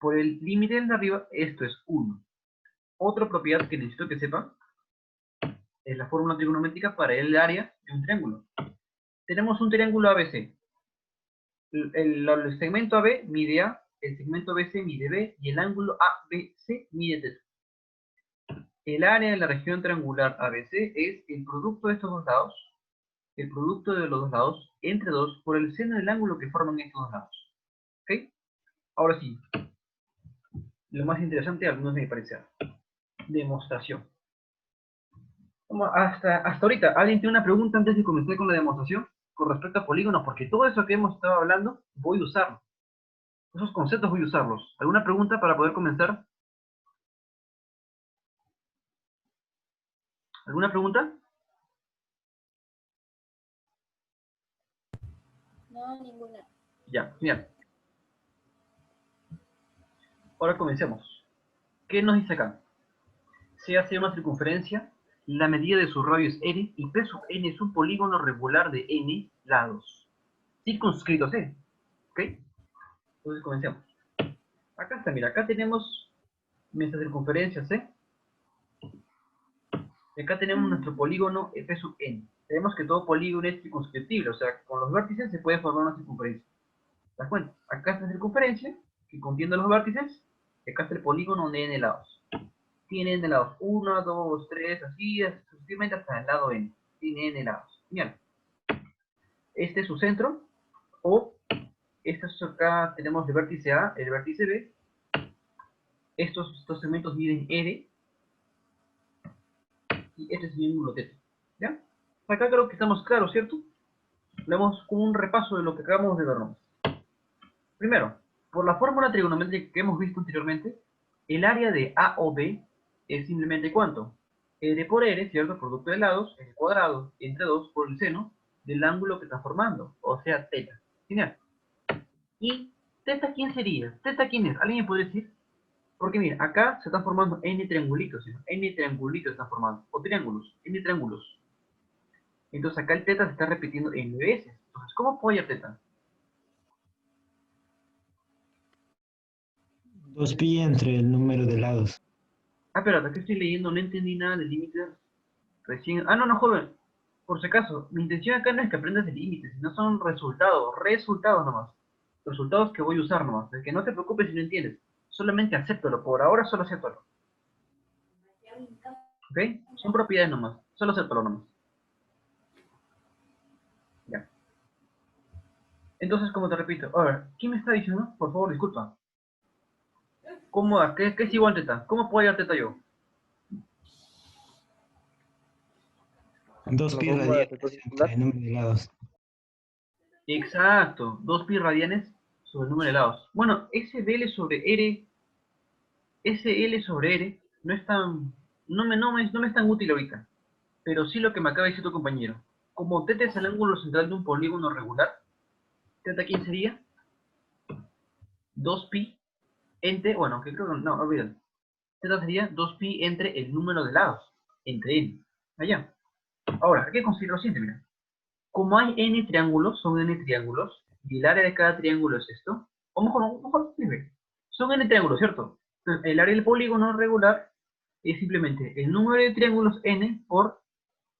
Por el límite de arriba, esto es 1. Otra propiedad que necesito que sepan es la fórmula trigonométrica para el área de un triángulo. Tenemos un triángulo ABC. El segmento AB mide A, el segmento BC mide B y el ángulo ABC mide θ. El área de la región triangular ABC es el producto de estos dos lados, el producto de los dos lados, entre 2 por el seno del ángulo que forman estos dos lados. ¿Ok? Ahora sí, lo más interesante, al menos me parece, demostración. Hasta ahorita, ¿alguien tiene una pregunta antes de comenzar con la demostración? Con respecto a polígonos, porque todo eso que hemos estado hablando, voy a usarlo. Esos conceptos voy a usarlos. ¿Alguna pregunta para poder comenzar? ¿Alguna pregunta? No, ninguna. Ya, genial. Ahora comencemos. ¿Qué nos dice acá? Se hace una circunferencia, la medida de su radio es n, y P sub n es un polígono regular de n lados. Circunscrito C. ¿Ok? Entonces comencemos. Acá está, mira, acá tenemos nuestra circunferencia C. Y acá tenemos nuestro polígono P sub n. Sabemos que todo polígono es circunscriptible, o sea, con los vértices se puede formar una circunferencia. ¿Te das cuenta? Acá está la circunferencia, que contiene los vértices, y acá está el polígono de n lados. Tiene n lados 1, 2, 3, así, sucesivamente hasta el lado n. Tiene n lados. Bien. Este es su centro, o acá tenemos el vértice A, el vértice B. Estos segmentos miden R, y este es mi ángulo θ. ¿Ya? Acá creo que estamos claros, ¿cierto? Vemos como un repaso de lo que acabamos de ver. Primero, por la fórmula trigonométrica que hemos visto anteriormente, el área de A o B es simplemente ¿cuánto? R por R, ¿cierto? Producto de lados, el cuadrado, entre 2 por el seno del ángulo que está formando, o sea, θ. Genial. ¿Y θ quién sería? ¿θ quién es? ¿Alguien me puede decir? Porque mira, acá se están formando n triangulitos, ¿sí? N triangulitos están formando, o triángulos, n triángulos. Entonces acá el teta se está repitiendo n veces. Entonces, ¿cómo puedo hallar teta? 2pi entre el número de lados. Ah, espérate, aquí estoy leyendo, no entendí nada del límite recién. Ah, no, no, joven. Por si acaso, mi intención acá no es que aprendas el límite, sino son resultados nomás. Resultados que voy a usar nomás. Es que no te preocupes si no entiendes. Solamente acéptalo. Por ahora solo acéptalo. ¿Ok? Son propiedades nomás. Solo acéptalo nomás. Ya. Entonces, como te repito, a ver, ¿quién me está diciendo? Por favor, disculpa. ¿Cómo? ¿Qué es igual teta? ¿Cómo puedo hallar teta yo? 2pi La forma de radianes sector entre circular. el número de lados. Exacto. 2pi radianes sobre el número de lados. Bueno, ese dl sobre r, ese l sobre r, no es tan, no me es tan útil ahorita. Pero sí lo que me acaba de decir tu compañero. Como θ es el ángulo central de un polígono regular, ¿θ quién sería? 2pi entre, bueno, que creo que no, olvídalo. θ sería 2pi entre el número de lados, entre n. Allá. Ahora, hay que considerar lo siguiente, mira. Como hay n triángulos, son n triángulos, y el área de cada triángulo es esto, o mejor, son n triángulos, ¿cierto? Entonces, el área del polígono regular es simplemente el número de triángulos n por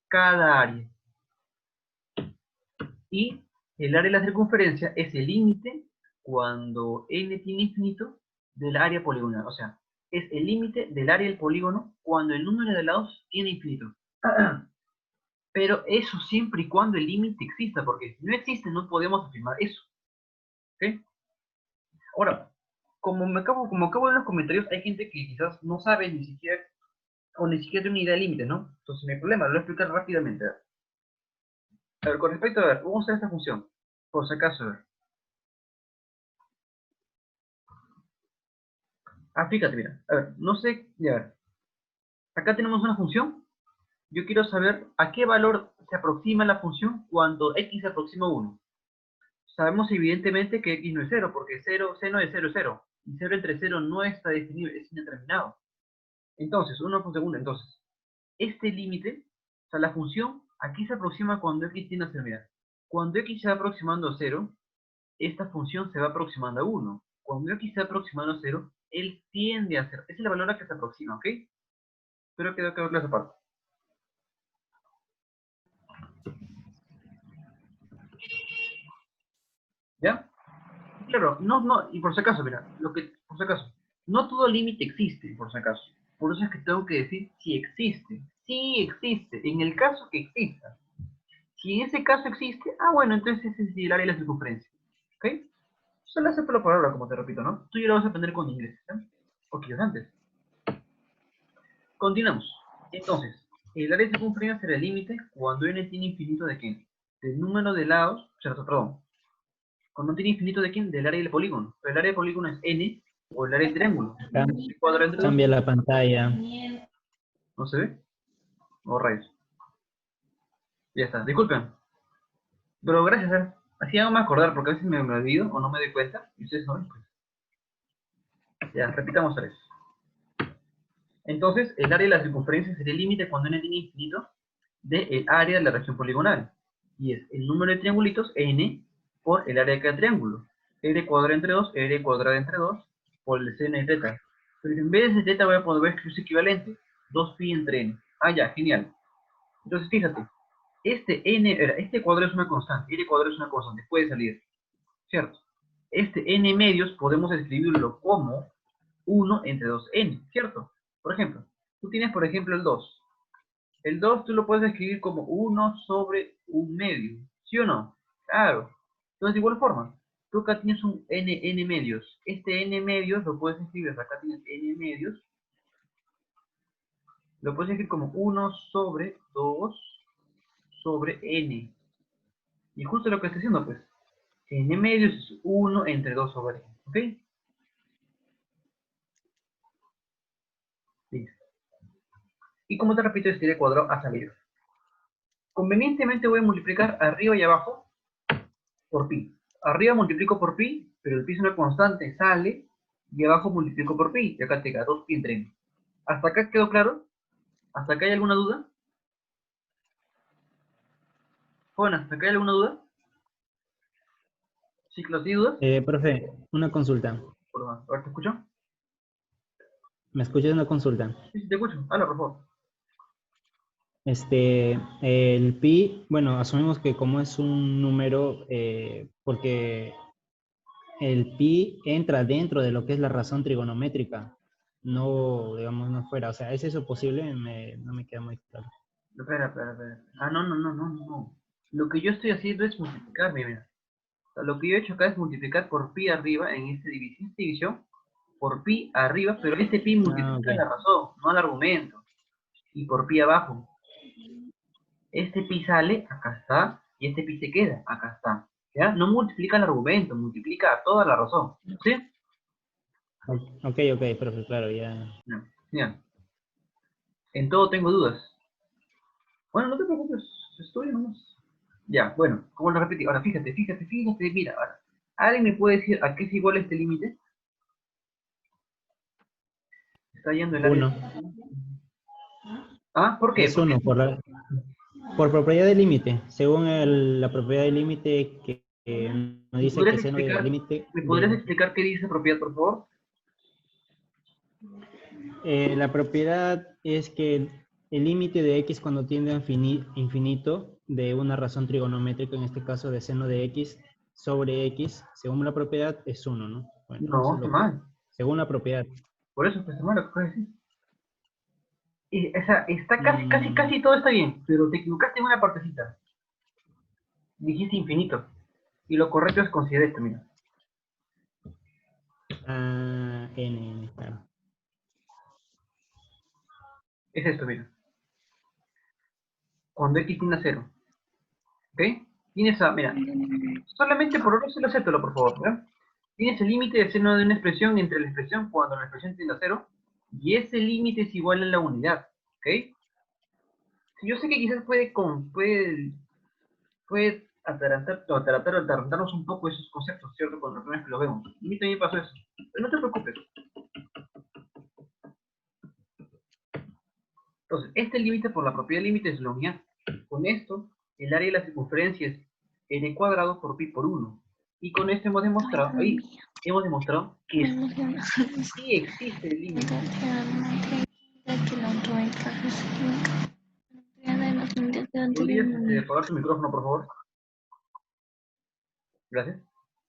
cada área. Y el área de la circunferencia es el límite cuando n tiene infinito del área poligonal. O sea, es el límite del área del polígono cuando el número de lados tiene infinito. Pero eso siempre y cuando el límite exista, porque si no existe no podemos afirmar eso. ¿Ok? Ahora, como acabo de ver en los comentarios, hay gente que quizás no sabe ni siquiera, o ni siquiera tiene una idea del límite, ¿no? Entonces no hay problema, lo voy a explicar rápidamente. A ver, con respecto a ver, vamos a hacer esta función. Por si acaso, a ver. Ah, fíjate, mira. A ver, no sé, ya ver. Acá tenemos una función. Yo quiero saber a qué valor se aproxima la función cuando x se aproxima a 1. Sabemos evidentemente que x no es 0, porque 0, seno de 0 es 0. Y 0 entre 0 no está definido, es indeterminado. Entonces, uno por segundo. Entonces, este límite, o sea, la función, aquí se aproxima cuando x tiende a 0. Mira, cuando x se va aproximando a 0, esta función se va aproximando a 1. Cuando x se va aproximando a 0, él tiende a 0. Esa es la valor a que se aproxima, ¿ok? Espero que quede claro esa parte. ¿Ya? Claro, y por si acaso, mira, por si acaso, no todo límite existe, por si acaso. Por eso es que tengo que decir si existe. Sí existe, en el caso que exista. Si en ese caso existe, bueno, entonces ese es el área de la circunferencia. ¿Ok? Solo hace por la palabra, como te repito, ¿no? Tú ya lo vas a aprender con inglés, ¿ya? O quizás antes. Continuamos. Entonces, el área de circunferencia será el límite cuando n tiene infinito de qué? Del número de lados, perdón. Cuando no tiene infinito de quién? Del área del polígono. Pero el área del polígono es n o el área del triángulo. El cuadrado entre dos. Cambia la pantalla. ¿No se ve? O rayos. Ya está. Disculpen. Pero gracias, así vamos a acordar, porque a veces me olvido o no me doy cuenta. Y ustedes no ven, pues. Ya, repitamos otra vez. Entonces, el área de la circunferencia sería el límite cuando n tiene infinito del área de la región poligonal. Y es el número de triangulitos n por el área de cada triángulo. R cuadrado entre 2, R cuadrado entre 2, por el seno de teta. Pero en vez de teta voy a poder escribir su equivalente, 2pi entre n. Ya, genial. Entonces, fíjate, este cuadrado es una constante, R cuadrado es una constante, puede salir, ¿cierto? Este n medios podemos escribirlo como 1 entre 2n, ¿cierto? Por ejemplo, tú tienes, por ejemplo, el 2. El 2 tú lo puedes escribir como 1 sobre un medio, ¿sí o no? Claro. Entonces, de igual forma, tú acá tienes un n medios. Este n medios lo puedes escribir, acá tienes n medios. Lo puedes escribir como 1 sobre 2 sobre n. Y justo lo que estoy haciendo, pues. N medios es 1 entre 2 sobre n. ¿Ok? Listo. Y como te repito, este de cuadrado a salir. Convenientemente voy a multiplicar arriba y abajo por pi. Arriba multiplico por pi, pero el pi es una constante, sale, y abajo multiplico por pi, y acá te queda 2pi entre n. ¿Hasta acá quedó claro? ¿Hasta acá hay alguna duda? Bueno, ¿hasta acá hay alguna duda? ¿Ciclos y dudas? Profe, una consulta. Por favor, ¿ahora te escucho? ¿Me escuchas una consulta? Sí, sí, te escucho. Habla, por favor. El pi, bueno, asumimos que como es un número, porque el pi entra dentro de lo que es la razón trigonométrica, no, digamos, no fuera. O sea, ¿es eso posible? No me queda muy claro. Espera. Ah, no. Lo que yo estoy haciendo es multiplicar, mira. O sea, lo que yo he hecho acá es multiplicar por pi arriba en esta división, por pi arriba, pero este pi Ah, multiplica ok. la razón, no el argumento. Y por pi abajo. Este pi sale, acá está, y este pi se queda, acá está. ¿Ya? No multiplica el argumento, multiplica toda la razón. ¿Sí? Ok, profe, claro, ya. No, ya. En todo tengo dudas. Bueno, no te preocupes, estoy nomás. Ya, bueno, como lo repetí. Ahora, fíjate, mira, ahora. ¿Alguien me puede decir a qué es igual este límite? Está yendo el área. 1. Ah, ¿por qué? Es 1 por propiedad del límite. Según la propiedad del límite que nos ¿Me dice podrías que seno del explicar, límite ¿me podrías explicar qué dice propiedad, por favor? la propiedad es que el límite de x cuando tiende a infinito de una razón trigonométrica, en este caso de seno de x sobre x, según la propiedad es 1, ¿no? Bueno, eso No, es está lo que, mal. según la propiedad. Por eso, pues, está mal lo que acabas de decir. O sea, está Mm, casi todo está bien, pero te equivocaste en una partecita. Dijiste infinito. Y lo correcto es considerar esto, mira. claro. Es esto, mira. Cuando x tiende a 0. ¿Ok? Tienes a, mira, solamente por ahora solo acéptalo, por favor, ¿verdad? Tienes el límite de seno de una expresión entre la expresión cuando la expresión tiende a 0, y ese límite es igual a la unidad, ¿ok? Si yo sé que quizás puede atarantarnos un poco esos conceptos, ¿cierto? Cuando la primera vez que lo vemos. A mí también pasó eso. Pero no te preocupes. Entonces, este límite por la propiedad del límite es la unidad. Con esto, el área de la circunferencia es n cuadrado por pi por 1. Y con esto hemos demostrado, que sí existe el límite. ¿Podrías apagar tu micrófono, por favor? Gracias.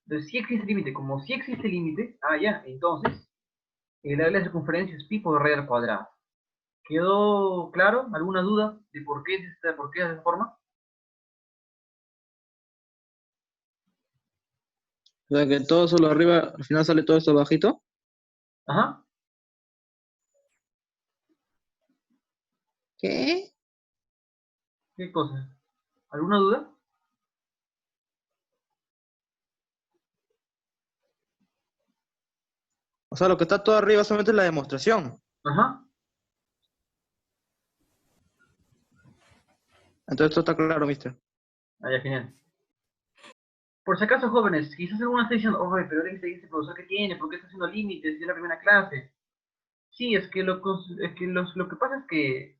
Entonces, sí existe límite. Como sí existe límite, ya, entonces, el área de la circunferencia es pi por r al cuadrado. ¿Quedó claro? ¿Alguna duda de por qué es de esa forma? O sea que todo solo arriba, al final sale todo esto bajito. Ajá. ¿Qué? ¿Qué cosa? ¿Alguna duda? O sea, lo que está todo arriba solamente es la demostración. Ajá. Entonces esto está claro, mister. Ya, genial. Por si acaso, jóvenes, quizás alguno esté diciendo, oye, pero ahora dice profesor que tiene, ¿por qué está haciendo límites? Es la primera clase. Sí, es que lo que pasa es que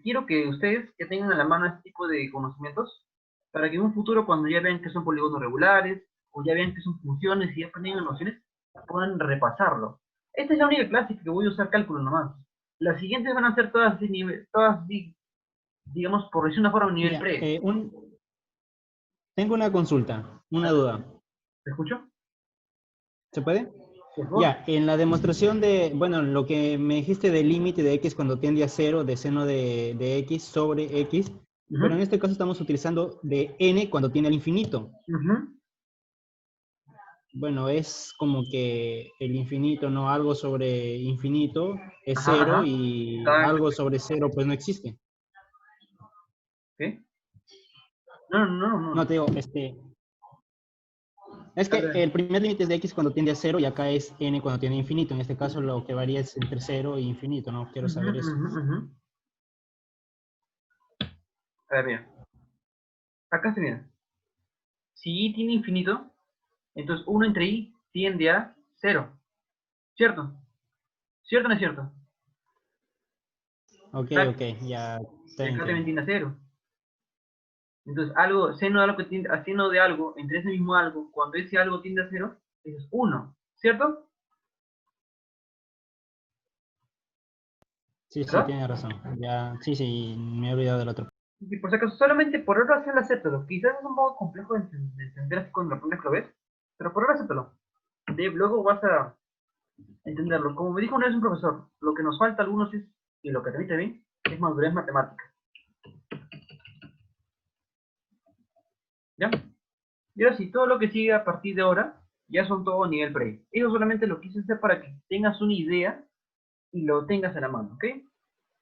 quiero que ustedes ya tengan a la mano este tipo de conocimientos para que en un futuro, cuando ya vean que son polígonos regulares, o ya vean que son funciones y ya tengan nociones, puedan repasarlo. Esta es la única clase que voy a usar cálculo nomás. Las siguientes van a ser todas, digamos, por decir una forma, nivel Ya, pre. tengo una consulta, una duda. ¿Te escucho? ¿Se puede? Por favor. Ya, en la demostración de, bueno, lo que me dijiste del límite de x cuando tiende a 0, de seno de x sobre x, pero en este caso estamos utilizando de n cuando tiene al infinito. Bueno, es como que el infinito, ¿no? Algo sobre infinito es Ajá, 0 ajá. y Está algo sobre 0 pues no existe. ¿qué? No. No te digo, es A que ver. el primer límite es de x cuando tiende a 0 y acá es n cuando tiende a infinito. En este caso lo que varía es entre 0 e infinito, ¿no? Quiero saber eso. A ver, mira. Acá se mira. Si i tiene infinito, entonces 1 entre i tiende a 0. ¿Cierto? ¿Cierto o no es cierto? Ok, Acá- ok, ya te Acá también entiendo. tiende a 0. Entonces, algo, seno de algo que tiende a seno de algo, entre ese mismo algo, cuando ese algo tiende a 0, es 1. ¿Cierto? Sí, sí, ¿Verdad? tiene razón. Ya, sí, sí, me he olvidado del otro. Y por si acaso, solamente por ahora hacer acéptalo. Quizás es un poco complejo de entender así cuando lo pones lo ves, pero por ahora acéptalo. Luego vas a entenderlo. Como me dijo una vez un profesor, lo que nos falta a algunos es, y lo que te bien, es madurez matemática. ¿Ya? Y ahora sí, todo lo que sigue a partir de ahora, ya son todo nivel pre. Eso solamente lo quise hacer para que tengas una idea y lo tengas a la mano, ¿ok?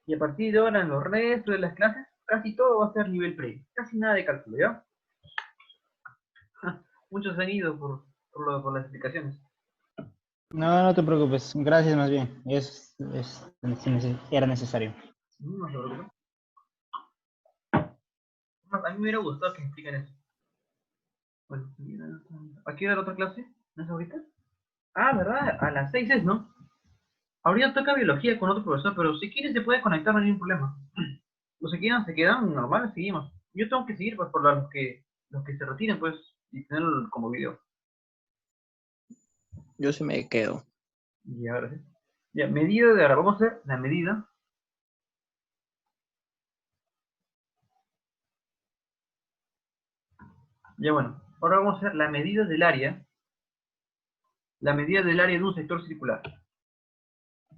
Y a partir de ahora, en los restos de las clases, casi todo va a ser nivel pre. Casi nada de cálculo, ¿ya? Muchos han ido por las explicaciones. No, no te preocupes. Gracias más bien. Era necesario. No se preocupen. A mí me hubiera gustado que me expliquen eso. Bueno, ¿a qué hora la otra clase? ¿No es ahorita? Ah, ¿verdad? A las 6 es, ¿no? Ahorita toca biología con otro profesor, pero si quieren se puede conectar, no hay ningún problema. Los que quedan se quedan, normal, seguimos. Yo tengo que seguir pues, por los que se retiren, pues, y tenerlo como video. Yo sí me quedo. Y ahora sí. Ya, medida de ahora, vamos a hacer la medida. Ya bueno, ahora vamos a hacer la medida del área. La medida del área de un sector circular.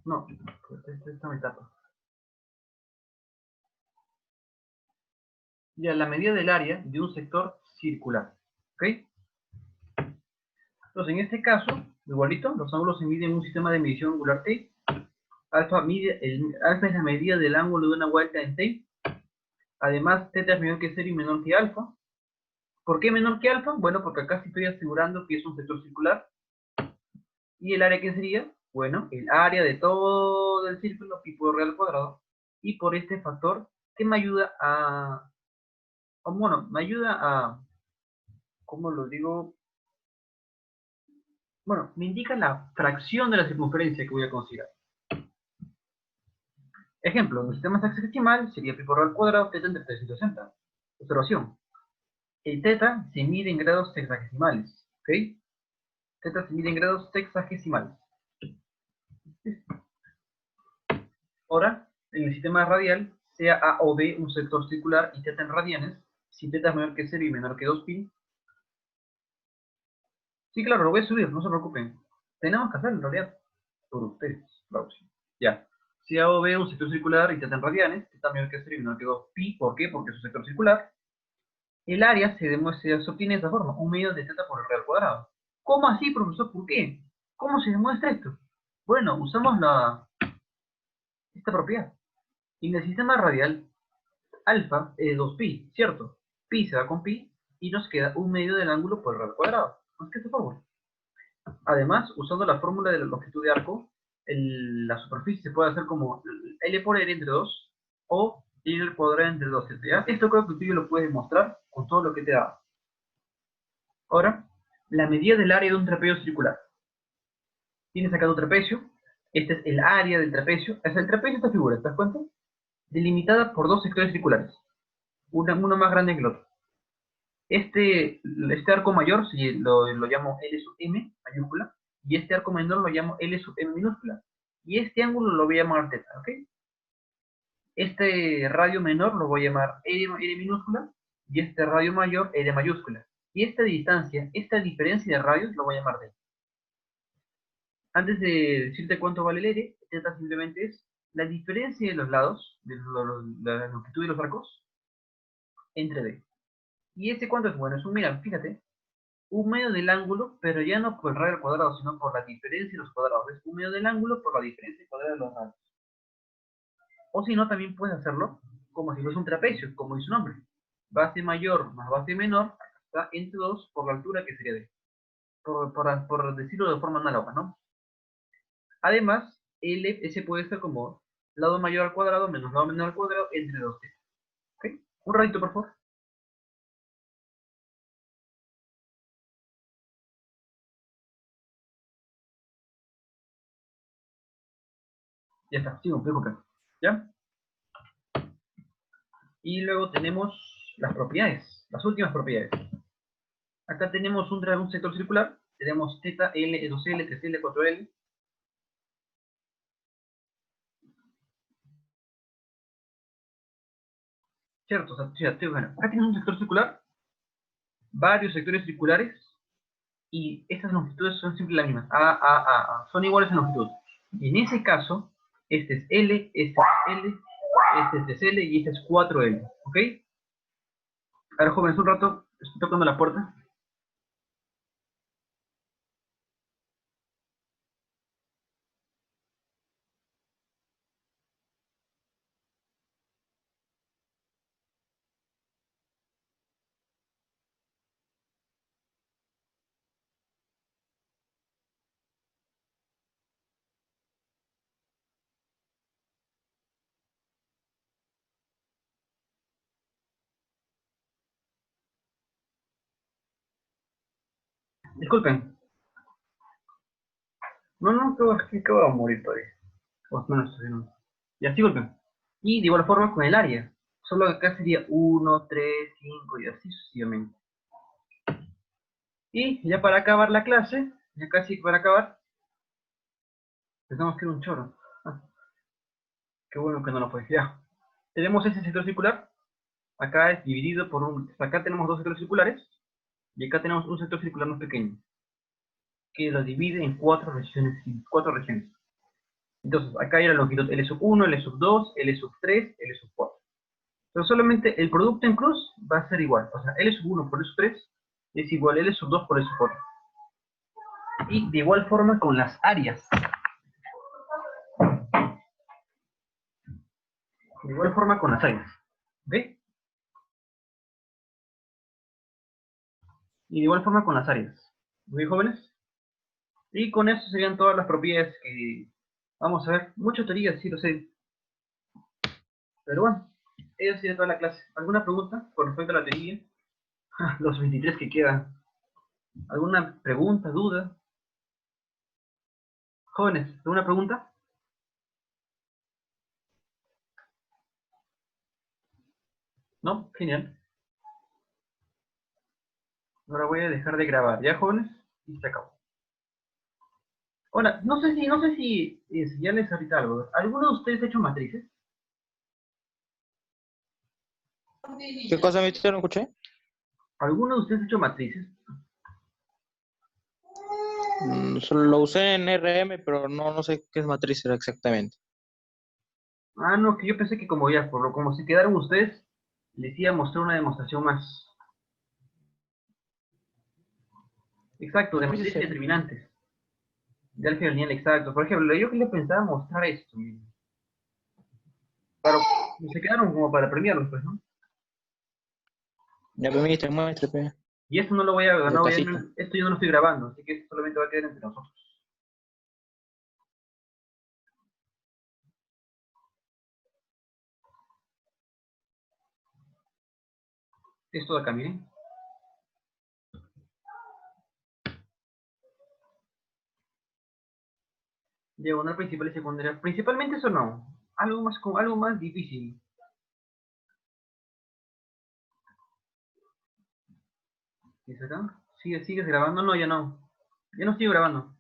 No, pues esta me tapa. Ya, la medida del área de un sector circular. ¿Ok? Entonces, en este caso, igualito, los ángulos se miden en un sistema de medición angular T. Alfa, alfa es la medida del ángulo de una vuelta en T. Además, θ es menor que 0 y menor que alfa. ¿Por qué menor que alfa? Bueno, porque acá sí estoy asegurando que es un sector circular. ¿Y el área qué sería? Bueno, el área de todo el círculo, pi por r al cuadrado. Y por este factor que me ayuda bueno, me ayuda a, ¿cómo lo digo? Bueno, me indica la fracción de la circunferencia que voy a considerar. Ejemplo, en el sistema hexadecimal sería pi por r al cuadrado, θ entre 360. Observación. El θ se mide en grados sexagesimales. ¿Ok? Z se mide en grados sexagesimales. Ahora, en el sistema radial, sea A o B un sector circular y θ en radianes, si θ es menor que 0 y menor que 2pi. Sí, claro, lo voy a subir, no se preocupen. Tenemos que hacerlo en realidad. Por ustedes, claro, sí. Ya. Si A o B un sector circular y θ en radianes, θ menor que 0 y menor que 2pi. ¿Por qué? Porque es un sector circular. El área se obtiene de esta forma, un medio de θ por el al cuadrado. ¿Cómo así, profesor? ¿Por qué? ¿Cómo se demuestra esto? Bueno, usamos esta propiedad. En el sistema radial, alfa es 2pi, ¿cierto? Pi se va con pi y nos queda un medio del ángulo por el al cuadrado. ¿No es que por favor? Además, usando la fórmula de la longitud de arco, la superficie se puede hacer como L por R entre 2 o L al cuadrado entre 2, ¿ya? Esto creo que tú lo puedes demostrar con todo lo que te da. Ahora, la medida del área de un trapecio circular. Tienes acá un trapecio, este es el área del trapecio, es el trapecio esta figura, ¿te das cuenta? Delimitada por dos sectores circulares, uno más grande que el otro. Este arco mayor lo llamo L sub m mayúscula, y este arco menor lo llamo L sub m minúscula. Y este ángulo lo voy a llamar θ, ¿ok? Este radio menor lo voy a llamar L minúscula, y este radio mayor L mayúscula. Y esta distancia, esta diferencia de radios lo voy a llamar d. Antes de decirte cuánto vale el R, θ simplemente es la diferencia de los lados, de la longitud de los arcos, entre d. ¿Y este cuánto es? Bueno, es mira, fíjate, un medio del ángulo, pero ya no por el radio al cuadrado, sino por la diferencia de los cuadrados. Es un medio del ángulo por la diferencia cuadrada de los radios. O si no, también puedes hacerlo como si fuese un trapecio, como dice su nombre. Base mayor más base menor, está entre 2 por la altura que sería d. Por decirlo de forma análoga, ¿no? Además, ese puede ser como lado mayor al cuadrado menos lado menor al cuadrado entre 2t. ¿Ok? Un ratito, por favor. Ya está, sí, un completo. ¿Ya? Y luego tenemos las propiedades, las últimas propiedades. Acá tenemos un sector circular, tenemos θ, L, 2L, 3L, 4L. Cierto, o sea, bueno, acá tenemos un sector circular, varios sectores circulares, y estas longitudes son siempre las mismas, son iguales en longitud. Y en ese caso, este es L, este es L, este es 3L y este es 4L, ¿ok? Ahora, jóvenes, un rato, estoy tocando la puerta. Disculpen. No, que va a morir todavía. O menos, todavía no. Ya, disculpen. Y de igual forma con el área. Solo que acá sería 1, 3, 5 y así sucesivamente. Y ya para acabar la clase, ya casi para acabar, pensamos que era un choro. Ah, qué bueno que no lo fue. Ya. Tenemos ese sector circular. Acá es dividido por un... Acá tenemos dos sectores circulares. Y acá tenemos un sector circular más pequeño. Que lo divide en cuatro regiones. Entonces, acá hay la longitud L sub 1, L sub 2, L sub 3, L sub 4. Pero solamente el producto en cruz va a ser igual. O sea, L sub 1 por L sub 3 es igual a L sub 2 por L sub 4. Y de igual forma con las áreas. De igual forma con las áreas. ¿Ok? Y de igual forma con las áreas. ¿Ok, jóvenes? Y con eso serían todas las propiedades que vamos a ver. Mucha teoría, sí lo sé. Pero bueno, eso sería toda la clase. ¿Alguna pregunta con respecto a la teoría? Los 23 que quedan. ¿Alguna pregunta, duda? Jóvenes, ¿alguna pregunta? ¿No? Genial. Ahora voy a dejar de grabar, ¿ya, jóvenes? Y se acabó. Hola, no sé si ya les ahorita algo. ¿Alguno de ustedes ha hecho matrices? ¿Qué cosa, mister? ¿No escuché? ¿Alguno de ustedes ha hecho matrices? Solo lo usé en RM, pero no sé qué es matriz exactamente. Ah, no, que yo pensé que como ya, como se quedaron ustedes, les iba a mostrar una demostración más. Exacto, de Matrices matrices determinantes. De álgebra lineal exacto. Por ejemplo, yo que les pensaba mostrar esto. Miren. Pero se quedaron como para premiarlos, pues, ¿no? Ya, pues, mister, muestre, pues. Y esto no lo voy a, De no voy casita. esto yo no lo estoy grabando, así que esto solamente va a quedar entre nosotros. Esto de acá, miren. Diagonal principal y secundaria. Principalmente eso no. Algo más difícil. ¿Y es acá? ¿Sigues grabando? No, ya no. Ya no sigo grabando.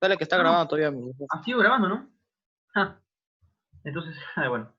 Dale que está Ah, no. grabando todavía. Sigo grabando, ¿no? Ja. Entonces, bueno.